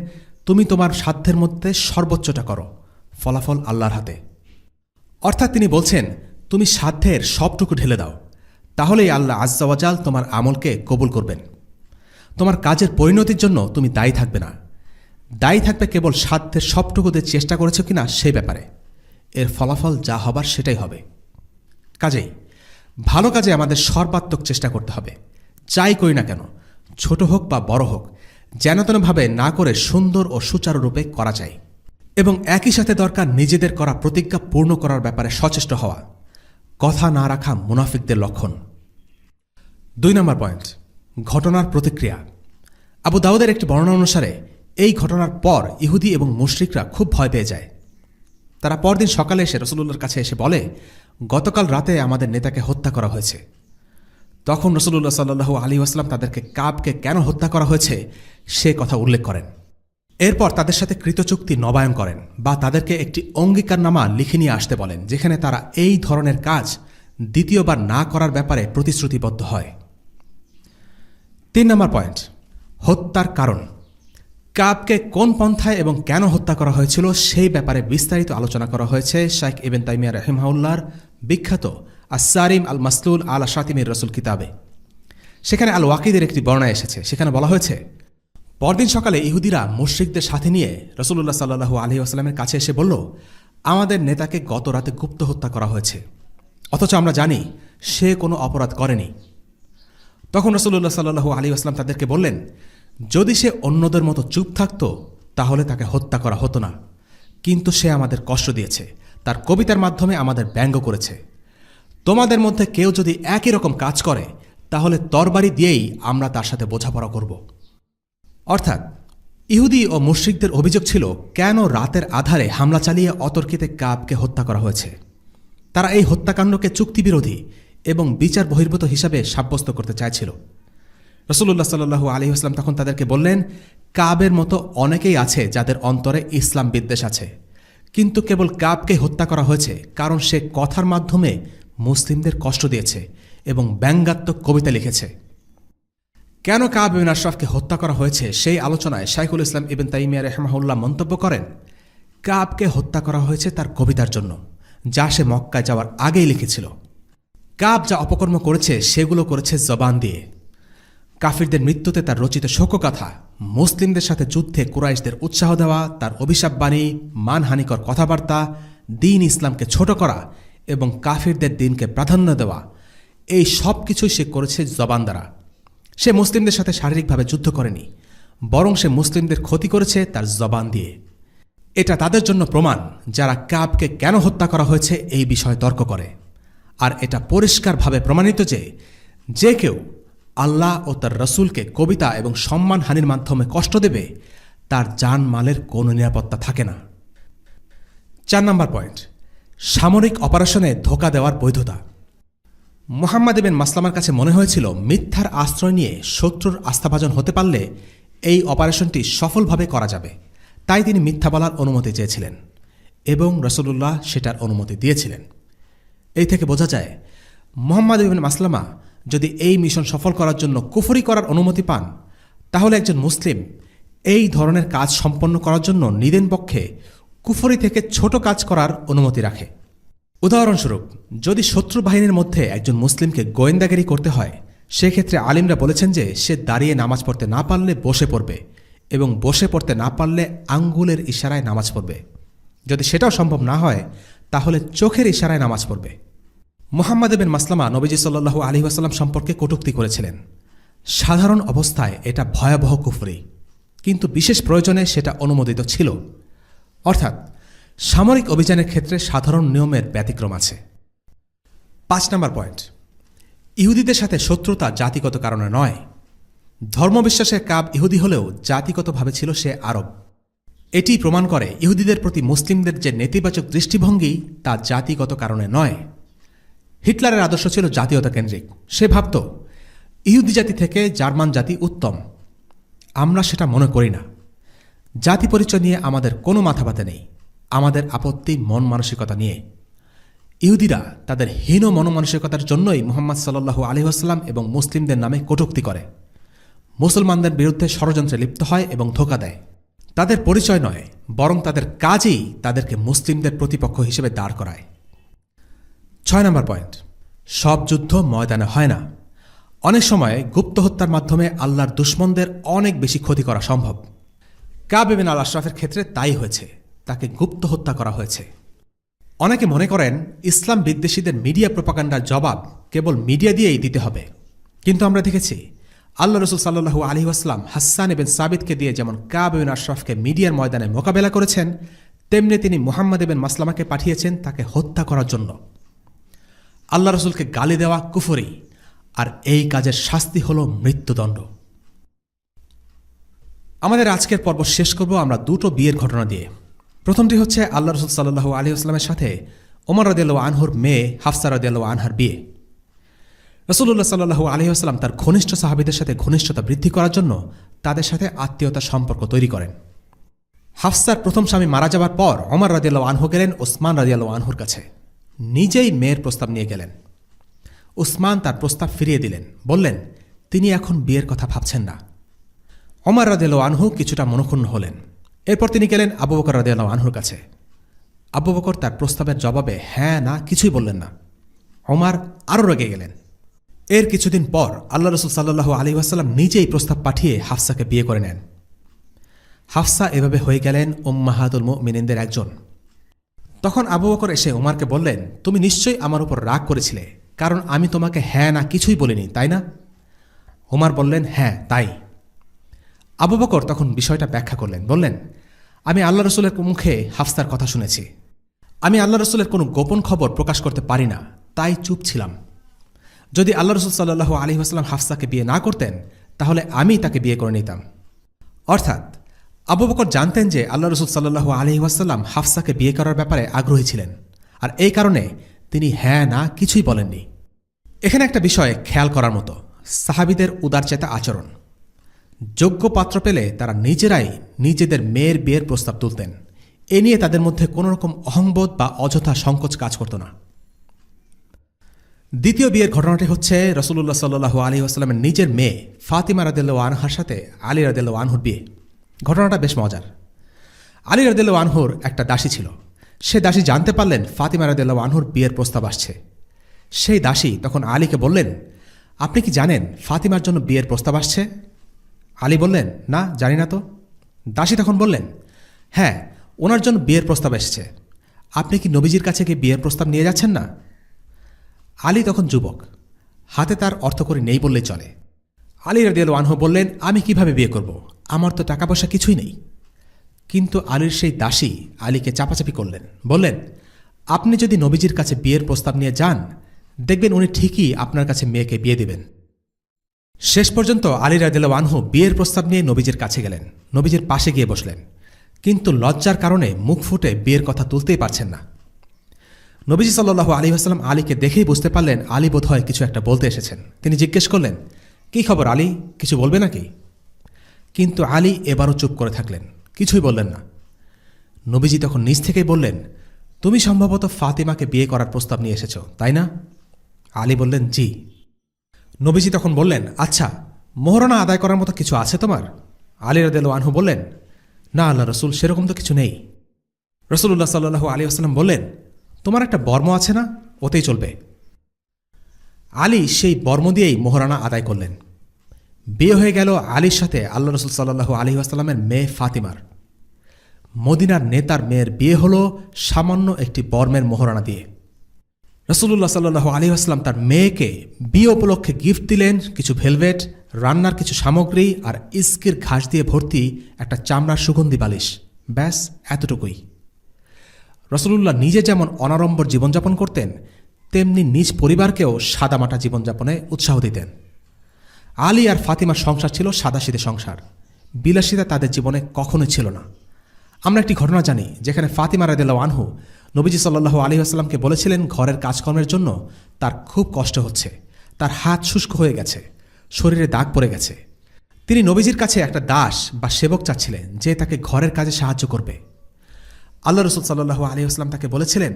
তুমি তোমার সাধ্যের মধ্যে সর্বোচ্চটা করো, ফলাফল আল্লাহর হাতে। অর্থাৎ তিনি বলছেন, তুমি সাধ্যের সবটুকু ঢেলে দাও, তাহলেই আল্লাহ আজ্জা ওয়া জাল তোমার আমলকে কবুল করবেন। তোমার কাজের পরিণতির জন্য তুমি দায়ী থাকবে না। দায়ী থাকবে কেবল সাধ্যের সবটুকু দিয়ে চেষ্টা করেছ কিনা সেই ব্যাপারে। এর ফলাফল যা হবার সেটাই হবে। কাজেই ভালো কাজে আমাদের সর্বাত্মক চেষ্টা করতে হবে। যাই করি না কেন, ছোট হোক বা বড় হোক, যেন তেনভাবে না করে সুন্দর ও সুচারুরূপে করা যায়। এবং একই সাথে দরকার নিজেদের করা প্রতিজ্ঞা পূর্ণ করার ব্যাপারে সচেষ্ট হওয়া। কথা না রাখা মুনাফিকদের লক্ষণ। 2 নম্বর পয়েন্ট, ঘটনার প্রতিক্রিয়া। আবু দাউদের একটি বর্ণনা অনুসারে এই ঘটনার পর ইহুদি এবং মুশরিকরা খুব ভয় পেয়ে যায়। তারা পরদিন সকালে এসে রাসূলুল্লাহর কাছে এসে বলে, গতকাল রাতে আমাদের নেতাকে হত্যা করা হয়েছে। তখন রাসূলুল্লাহ সাল্লাল্লাহু আলাইহি ওয়াসাল্লাম তাদেরকে কাবকে কেন হত্যা করা হয়েছে সে কথা উল্লেখ করেন। এরপর তাদের সাথে কৃতচুক্তি নবায়ন করেন বা তাদেরকে একটি অঙ্গীকারনামা লিখে নিয়ে আসতে বলেন, যেখানে তারা এই ধরনের কাজ দ্বিতীয়বার না করার ব্যাপারে প্রতিশ্রুতিবদ্ধ হয়। 3 নম্বর পয়েন্ট, হত্যার কারণ। কাবকে কোন পন্থায় এবং কেন হত্যা করা হয়েছিল সেই ব্যাপারে বিস্তারিত আলোচনা করা হয়েছে শাইখ ইবনে তাইমিয়া রাহিমাহুল্লাহর বিখ্যাত আস-সারিম আল মাসলুল আলা শাতিমির রাসূল কিতাবে। সেখানে আল ওয়াকিদের একটি বর্ণনা এসেছে। সেখানে বলা হয়েছে, পরদিন সকালে ইহুদিরা মুশরিকদের সাথে নিয়ে রাসূলুল্লাহ সাল্লাল্লাহু আলাইহি ওয়াসাল্লামের কাছে এসে বলল, আমাদের নেতাকে গত রাতে গুপ্ত হত্যা করা হয়েছে, অথচ আমরা জানি সে কোনো অপরাধ করেনি। তখন রাসূলুল্লাহ সাল্লাল্লাহু আলাইহি ওয়াসাল্লাম তাদেরকে বললেন, যদি সে অন্যদের মতো চুপ থাকত তাহলে তাকে হত্যা করা হতো না, কিন্তু সে আমাদের কষ্ট দিয়েছে, তার কবিতার মাধ্যমে আমাদের ব্যঙ্গ করেছে। তোমাদের মধ্যে কেউ যদি একই রকম কাজ করে তাহলে তরবারি দিয়েই আমরা তার সাথে বোঝাপড়া করব। অর্থাৎ ইহুদি ও মুশরিকদের অভিযোগ ছিল কেন রাতের আধারে হামলা চালিয়ে অতর্কিতে কাবকে হত্যা করা হয়েছে। তারা এই হত্যাকাণ্ডকে চুক্তিবিরোধী এবং বিচার বহির্ভূত হিসাবে সাব্যস্ত করতে চাইছিল। রাসূলুল্লাহ সাল্লাল্লাহু আলাইহি ওয়াসাল্লাম তখন তাদেরকে বললেন, কাবের মতো অনেকেই আছে যাদের অন্তরে ইসলাম বিদ্বেষ আছে, কিন্তু কেবল কাবকে হত্যা করা হয়েছে কারণ সে কথার মাধ্যমে মুসলিমদের কষ্ট দিয়েছে এবং ব্যঙ্গাত্মক কবিতা লিখেছে। কেন কাব ইবনে আশরাফকে হত্যা করা হয়েছে সেই আলোচনায় শাইখুল ইসলাম ইবনে তাইমিয়া রাহিমাহুল্লাহ মন্তব্য করেন, কাবকে হত্যা করা হয়েছে তার কবিতার জন্য, যা সে মক্কায় যাওয়ার আগেই লিখেছিল। কাব যা অপকর্ম করেছে সেগুলো করেছে জবান দিয়ে। কাফিরদের মৃত্যুতে তার রচিত শোকগাথা, মুসলিমদের সাথে যুদ্ধে কুরাইশদের উৎসাহ দেওয়া, তার অভিশাপবাণী, মানহানিকর কথাবার্তা, দ্বীন ইসলামকে ছোট করা এবং কাফিরদের দ্বীনকে প্রাধান্য দেওয়া, এই সব কিছুই সে করেছে জবান দ্বারা। সে মুসলিমদের সাথে শারীরিকভাবে যুদ্ধ করেনি, বরং সে মুসলিমদের ক্ষতি করেছে তার জবান দিয়ে। এটা তাদের জন্য প্রমাণ যারা কাবকে কেন হত্যা করা হয়েছে এই বিষয়ে তর্ক করে। আর এটা পরিষ্কারভাবে প্রমাণিত যে যে কেউ আল্লাহ ও তার রসুলকে কবিতা এবং সম্মানহানির মাধ্যমে কষ্ট দেবে, তার জানমালের কোনো নিরাপত্তা থাকে না। 4 নম্বর পয়েন্ট, সামরিক অপারেশনে ধোঁকা দেওয়ার বৈধতা। মুহাম্মদ ইবনে মাসলামার কাছে মনে হয়েছিল মিথ্যার আশ্রয় নিয়ে শত্রুর আস্থাভাজন হতে পারলে এই অপারেশনটি সফলভাবে করা যাবে, তাই তিনি মিথ্যা বলার অনুমতি চেয়েছিলেন এবং রাসূলুল্লাহ সেটার অনুমতি দিয়েছিলেন। এই থেকে বোঝা যায় মুহাম্মদ ইবনে মাসলামা যদি এই মিশন সফল করার জন্য কুফরি করার অনুমতি পান, তাহলে একজন মুসলিম এই ধরনের কাজ সম্পন্ন করার জন্য নিদেন পক্ষে কুফরি থেকে ছোট কাজ করার অনুমতি রাখে। উদাহরণস্বরূপ, যদি শত্রু বাহিনীর মধ্যে একজন মুসলিমকে গোয়েন্দাগিরি করতে হয়, সেক্ষেত্রে আলিমরা বলেছেন যে সে দাঁড়িয়ে নামাজ পড়তে না পারলে বসে পড়বে এবং বসে পড়তে না পারলে আঙ্গুলের ইশারায় নামাজ পড়বে। যদি সেটাও সম্ভব না হয়, তাহলে চোখের ইশারায় নামাজ পড়বে। মুহাম্মদ ইবনে মাসলামা নবীজি সাল্লাল্লাহু আলাইহি ওয়াসাল্লাম সম্পর্কে কটূক্তি করেছিলেন। সাধারণ অবস্থায় এটা ভয়াবহ কুফরি, কিন্তু বিশেষ প্রয়োজনে সেটা অনুমোদিত ছিল। অর্থাৎ সামরিক অভিযানের ক্ষেত্রে সাধারণ নিয়মের ব্যতিক্রম আছে। 5 নম্বর পয়েন্ট, ইহুদিদের সাথে শত্রুতা জাতিগত কারণে নয়। ধর্মবিশ্বাসের কাব ইহুদি হলেও জাতিগতভাবে ছিল সে আরব। এটি প্রমাণ করে ইহুদিদের প্রতি মুসলিমদের যে নেতিবাচক দৃষ্টিভঙ্গি তা জাতিগত কারণে নয়। হিটলারের আদর্শ ছিল জাতীয়তা কেন্দ্রিক। সে ভাবত ইহুদি জাতি থেকে জার্মান জাতি উত্তম। আমরা সেটা মনে করি না। জাতি পরিচয় নিয়ে আমাদের কোনো মাথাব্যথা নেই, আমাদের আপত্তি মন মানসিকতা নিয়ে। ইহুদিরা তাদের হীন মনোমানসিকতার জন্যই মুহাম্মদ সাল্লাল্লাহু আলাইহি ওয়াসাল্লাম এবং মুসলিমদের নামে কটূক্তি করে, মুসলমানদের বিরুদ্ধে ষড়যন্ত্রে লিপ্ত হয় এবং ধোঁকা দেয়। তাদের পরিচয় নয়, বরং তাদের কাজই তাদেরকে মুসলিমদের প্রতিপক্ষ হিসেবে দাঁড় করায়। 6 নম্বর পয়েন্ট, সব যুদ্ধ ময়দানে হয় না। অনেক সময় গুপ্ত হত্যার মাধ্যমে আল্লাহর দুশমনদের অনেক বেশি ক্ষতি করা সম্ভব। কাব ইবনে আল আশরাফের ক্ষেত্রে তাই হয়েছে, তাকে গুপ্ত হত্যা করা হয়েছে। অনেকে মনে করেন ইসলাম বিদ্বেষীদের মিডিয়া প্রোপাগান্ডার জবাব কেবল মিডিয়া দিয়েই দিতে হবে, কিন্তু আমরা দেখেছি আল্লাহ রসুল সাল্লাল্লাহু আলাইহি ওয়াসাল্লাম হাসসান ইবনে সাবিতকে দিয়ে যেমন কাব ইবনে আশরাফকে মিডিয়ার ময়দানে মোকাবেলা করেছেন, তেমনি তিনি মুহাম্মদ ইবনে মাসলামাকে পাঠিয়েছেন তাকে হত্যা করার জন্য। আল্লাহ রসুলকে গালি দেওয়া কুফরি, আর এই কাজের শাস্তি হল মৃত্যুদণ্ড। আমাদের আজকের পর্ব শেষ করব আমরা দুটো বিয়ের ঘটনা দিয়ে। প্রথমটি হচ্ছে আল্লাহ রসুল সাল্লাল্লাহু আলাইহি ওয়াসাল্লামের সাথে ওমর রাদিয়াল্লাহু আনহুর মেয়ে হাফসা রাদিয়াল্লাহু আনহার বিয়ে। রাসূলুল্লাহ সাল্লাল্লাহু আলাইহি ওয়াসাল্লাম তার ঘনিষ্ঠ সাহাবীদের সাথে ঘনিষ্ঠতা বৃদ্ধি করার জন্য তাদের সাথে আত্মীয়তার সম্পর্ক তৈরি করেন। হাফসার প্রথম স্বামী মারা যাওয়ার পর ওমর রাদিয়াল্লাহু আনহু গেলেন ওসমান রাদিয়াল্লাহু আনহুর কাছে, নিজেই মেয়ের প্রস্তাব নিয়ে গেলেন। ওসমান তার প্রস্তাব ফিরিয়ে দিলেন, বললেন তিনি এখন বিয়ের কথা ভাবছেন না। ওমর রাদিয়াল্লাহু আনহু কিছুটা মনক্ষুণ্ণ হলেন। এরপর তিনি গেলেন আবু বকর রাদিয়াল্লাহু আনহুর কাছে। আবু বকর তার প্রস্তাবের জবাবে হ্যাঁ না কিছুই বললেন না। ওমর আরও রেগে গেলেন। এর কিছুদিন পর আল্লাহ রসুল সাল্লাল্লাহু আলাইহি ওয়াসাল্লাম নিজেই প্রস্তাব পাঠিয়ে হাফসাকে বিয়ে করে নেন। হাফসা এভাবে হয়ে গেলেন উম্মাহাতুল মুমিনিনদের একজন। তখন আবু বকর এসে ওমরকে বললেন, তুমি নিশ্চয়ই আমার উপর রাগ করেছিলে, কারণ আমি তোমাকে হ্যাঁ না কিছুই বলিনি, তাই না? ওমর বললেন, হ্যাঁ তাই। আবু বকর তখন বিষয়টা ব্যাখ্যা করলেন, বললেন, আমি আল্লাহ রসুলের মুখে হাফসার কথা শুনেছি। আমি আল্লাহ রসুলের কোনো গোপন খবর প্রকাশ করতে পারি না, তাই চুপ ছিলাম। যদি আল্লাহ রসুল সাল্লাল্লাহু আলাইহি ওয়াসাল্লাম হাফসাকে বিয়ে না করতেন, তাহলে আমি তাকে বিয়ে করে নিতাম। অর্থাৎ আবু বকর জানতেন যে আল্লাহ রসুল সাল্লাল্লাহু আলাইহি ওয়াসাল্লাম হাফসাকে বিয়ে করার ব্যাপারে আগ্রহী ছিলেন, আর এই কারণে তিনি হ্যাঁ না কিছুই বলেননি। এখানে একটা বিষয় খেয়াল করার মতো, সাহাবীদের উদারচেতা আচরণ। যোগ্য পাত্র পেলে তারা নিজেরাই নিজেদের মেয়ের বিয়ের প্রস্তাব তুলতেন। এ নিয়ে তাদের মধ্যে কোনো রকম অহংবোধ বা অযথা সংকোচ কাজ করত না। দ্বিতীয় বিয়ের ঘটনাটি হচ্ছে রাসূলুল্লাহ সাল্লাল্লাহু আলাইহি ওয়াসাল্লামের নিজের মেয়ে ফাতিমা রাদিয়াল্লাহু আনহার সাথে আলী রাদিয়াল্লাহু আনহুর বিয়ে। ঘটনাটা বেশ মজার। আলী রাদিয়াল্লাহু আনহুর একটা দাসী ছিল। সে দাসী জানতে পারলেন ফাতিমা রাদিয়াল্লাহু আনহুর বিয়ের প্রস্তাব আসছে। সেই দাসী তখন আলীকে বললেন, আপনি কি জানেন ফাতিমার জন্য বিয়ের প্রস্তাব আসছে? আলী বললেন, না, জানি না তো। দাসী তখন বললেন, হ্যাঁ, ওনার জন্য বিয়ের প্রস্তাব এসেছে। আপনি কি নবীজির কাছে গিয়ে বিয়ের প্রস্তাব নিয়ে যাচ্ছেন না? আলী তখন যুবক, হাতে তার অর্থকড়ি নেই বললেই চলে। আলী রাদিয়াল্লাহু আনহু বললেন, আমি কিভাবে বিয়ে করব? আমার তো টাকা পয়সা কিছুই নেই। কিন্তু আলীর সেই দাসী আলীকে চাপাচাপি করলেন, বললেন, আপনি যদি নবীজির কাছে বিয়ের প্রস্তাব নিয়ে যান, দেখবেন উনি ঠিকই আপনার কাছে মেয়েকে বিয়ে দেবেন। শেষ পর্যন্ত আলী রাদিয়াল্লাহু আনহু বিয়ের প্রস্তাব নিয়ে নবীজির কাছে গেলেন, নবীজির পাশে গিয়ে বসলেন, কিন্তু লজ্জার কারণে মুখ ফুটে বিয়ের কথা তুলতেই পারছেন না। নবীজি সাল্লাল্লাহু আলাইহি ওয়াসাল্লাম আলীকে দেখেই বুঝতে পারলেন আলী বোধহয় কিছু একটা বলতে এসেছেন। তিনি জিজ্ঞেস করলেন, কী খবর আলী, কিছু বলবে নাকি? কিন্তু আলী এবারও চুপ করে থাকলেন, কিছুই বললেন না। নবীজি তখন নিজ থেকেই বললেন, তুমি সম্ভবত ফাতিমাকে বিয়ে করার প্রস্তাব নিয়ে এসেছ, তাই না? আলী বললেন, জি। নবীজি তখন বললেন, আচ্ছা, মোহরানা আদায় করার মতো কিছু আছে তোমার? আলী রাদিয়াল্লাহু আনহু বললেন, না আল্লাহ রসুল, সেরকম তো কিছু নেই। রাসূলুল্লাহ সাল্লাল্লাহু আলাইহি ওয়াসাল্লাম বললেন, তোমার একটা বর্ম আছে না, ওতেই চলবে। আলী সেই বর্ম দিয়েই মোহরানা আদায় করলেন। বিয়ে হয়ে গেল আলীর সাথে আল্লাহ রসুল সাল্লাল্লাহু আলাইহি ওয়াসাল্লামের মেয়ে ফাতিমার। মদিনার নেতার মেয়ের বিয়ে হল সামান্য একটি বর্মের মোহরানা দিয়ে। রাসূলুল্লাহ সাল্লাল্লাহু আলাইহি ওয়াসাল্লাম তার মেয়েকে বিয়ে উপলক্ষে গিফট দিলেন কিছু ভেলভেট, রান্নার কিছু সামগ্রী আর ইস্কির ঘাস দিয়ে ভর্তি একটা চামড়ার সুগন্ধি বালিশ। ব্যাস এতটুকুই। রাসূলুল্লাহ নিজে যেমন অনাড়ম্বর জীবনযাপন করতেন, তেমনি নিজ পরিবারকেও সাদামাটা জীবনযাপনে উৎসাহ দিতেন। আলী আর ফাতিমার সংসার ছিল সাদাসিধে সংসার, বিলাসিতা তাদের জীবনে কখনোই ছিল না। আমরা একটি ঘটনা জানি যেখানে ফাতিমা রাদিয়াল্লাহু আনহু নবীজি সাল্লাল্লাহু আলাইহি ওয়াসাল্লামকে বলেছিলেন ঘরের কাজকর্মের জন্য তার খুব কষ্ট হচ্ছে, তার হাত শুষ্ক হয়ে গেছে, শরীরে দাগ পড়ে গেছে। তিনি নবীজির কাছে একটা দাস বা সেবক চাচ্ছিলেন যে তাকে ঘরের কাজে সাহায্য করবে। আল্লাহ রসুল সাল্লাল্লাহু আলাইহি ওয়াসাল্লাম তাকে বলেছিলেন,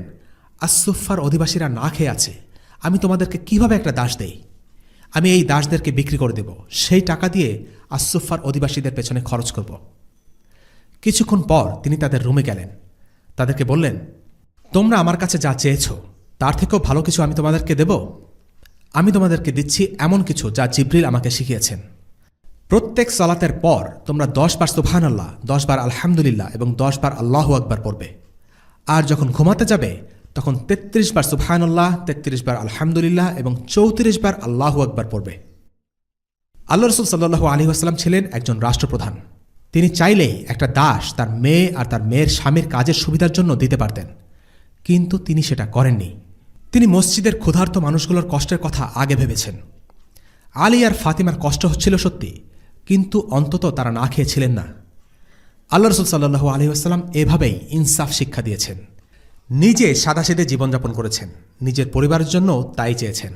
আস-সুফফার অধিবাসীরা না খেয়ে আছে, আমি তোমাদেরকে কিভাবে একটা দাস দেই? আমি এই দাসদেরকে বিক্রি করে দেব, সেই টাকা দিয়ে আস-সুফফার অধিবাসীদের পেছনে খরচ করব। কিছুক্ষণ পর তিনি তাদের রুমে গেলেন, তাদেরকে বললেন, তোমরা আমার কাছে যা চেয়েছ তার থেকেও ভালো কিছু আমি তোমাদেরকে দেব। আমি তোমাদেরকে দিচ্ছি এমন কিছু যা জিবরিল আমাকে শিখিয়েছেন। প্রত্যেক সালাতের পর তোমরা 10 বার সুবহানাল্লাহ, 10 বার আলহামদুলিল্লাহ এবং 10 বার আল্লাহু আকবার পড়বে। আর যখন ঘুমাতে যাবে তখন 33 বার সুবহানাল্লাহ, 33 বার আলহামদুলিল্লাহ এবং 34 বার আল্লাহু আকবার পড়বে। আল্লাহ রসুল সাল্লাল্লাহু আলাইহি ওয়াসাল্লাম ছিলেন একজন রাষ্ট্রপ্রধান। তিনি চাইলেই একটা দাস তার মেয়ে আর তার মেয়ের স্বামীর কাজের সুবিধার জন্য দিতে পারতেন, কিন্তু তিনি সেটা করেননি। তিনি মসজিদের ক্ষুধার্ত মানুষগুলোর কষ্টের কথা আগে ভেবেছেন। আলী আর ফাতিমার কষ্ট হচ্ছিল সত্যি, কিন্তু অন্তত তারা না খেয়েছিলেন না। আল্লাহ রসুল সাল্লাল্লাহু আলাইহি ওয়াসাল্লাম এভাবেই ইনসাফ শিক্ষা দিয়েছেন। নিজে সাদাসিধে জীবনযাপন করেছেন, নিজের পরিবারের জন্য তাই চেয়েছেন।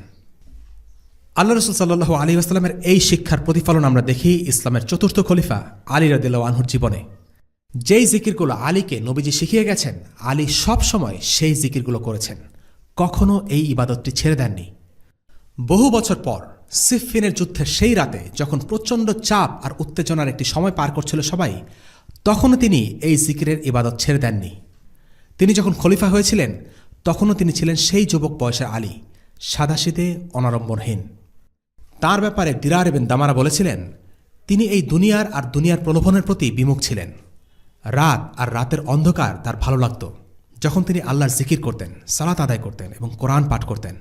আল্লাহ রসুল সাল্লাল্লাহু আলাইহি ওয়াসাল্লামের এই শিক্ষার প্রতিফলন আমরা দেখি ইসলামের চতুর্থ খলিফা আলী রাদিয়াল্লাহু আনহুর জীবনে। যেই জিকিরগুলো আলীকে নবীজি শিখিয়ে গেছেন, আলী সব সময় সেই জিকিরগুলো করেছেন, কখনো এই ইবাদতটি ছেড়ে দেননি। বহু বছর পর সিফফিনের যুদ্ধের সেই রাতে যখন প্রচণ্ড চাপ আর উত্তেজনার একটি সময় পার করছিল সবাই, তখনও তিনি এই জিকিরের ইবাদত ছেড়ে দেননি। তিনি যখন খলিফা হয়েছিলেন তখনও তিনি ছিলেন সেই যুবক বয়সের আলী, সাদাসিধে, অনাড়ম্বরহীন। তার ব্যাপারে দিরার ইবনে দামারা বলেছিলেন, তিনি এই দুনিয়ার আর দুনিয়ার প্রলোভনের প্রতি বিমুখ ছিলেন। রাত আর রাতের অন্ধকার তার ভালো লাগত, যখন তিনি আল্লাহর জিকির করতেন, সালাত আদায় করতেন এবং কোরআন পাঠ করতেন।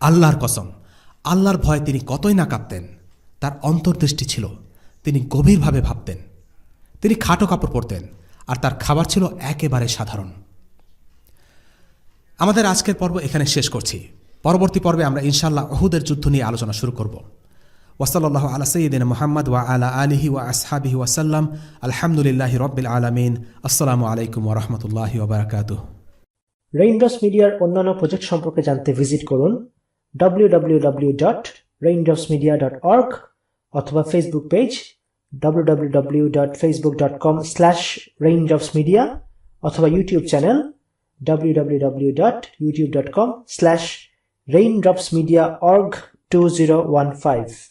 আল্লাহর কসম, আল্লাহর ভয়ে তিনি কতই না কাঁপতেন। তার অন্তর্দৃষ্টি ছিল, তিনি গভীরভাবে ভাবতেন। তিনি খাটো কাপড় পরতেন আর তার খাবার ছিল একেবারে সাধারণ। আমাদের আজকের পর্ব এখানে শেষ করছি। পরবর্তী পর্বে আমরা ইনশাআল্লাহ উহুদের যুদ্ধ নিয়ে আলোচনা শুরু করব। ওয়াসাল্লাল্লাহু আলা সাইয়্যিদিনা মুহাম্মদ ওয়া আলা আলিহি ওয়া আসহাবিহি ওয়াসাল্লাম। আলহামদুলিল্লাহি রাব্বিল আলামিন। আসসালামু আলাইকুম ওয়া রাহমাতুল্লাহি ওয়া বারাকাতুহু। রেইনড্রপস মিডিয়ার অন্যান্য প্রজেক্ট সম্পর্কে জানতে ভিজিট করুন www.raindropsmedia.org অথবা ফেসবুক পেজ www.facebook.com/raindropsmedia অথবা ইউটিউব চ্যানেল www.youtube.com/raindropsmediaorg2015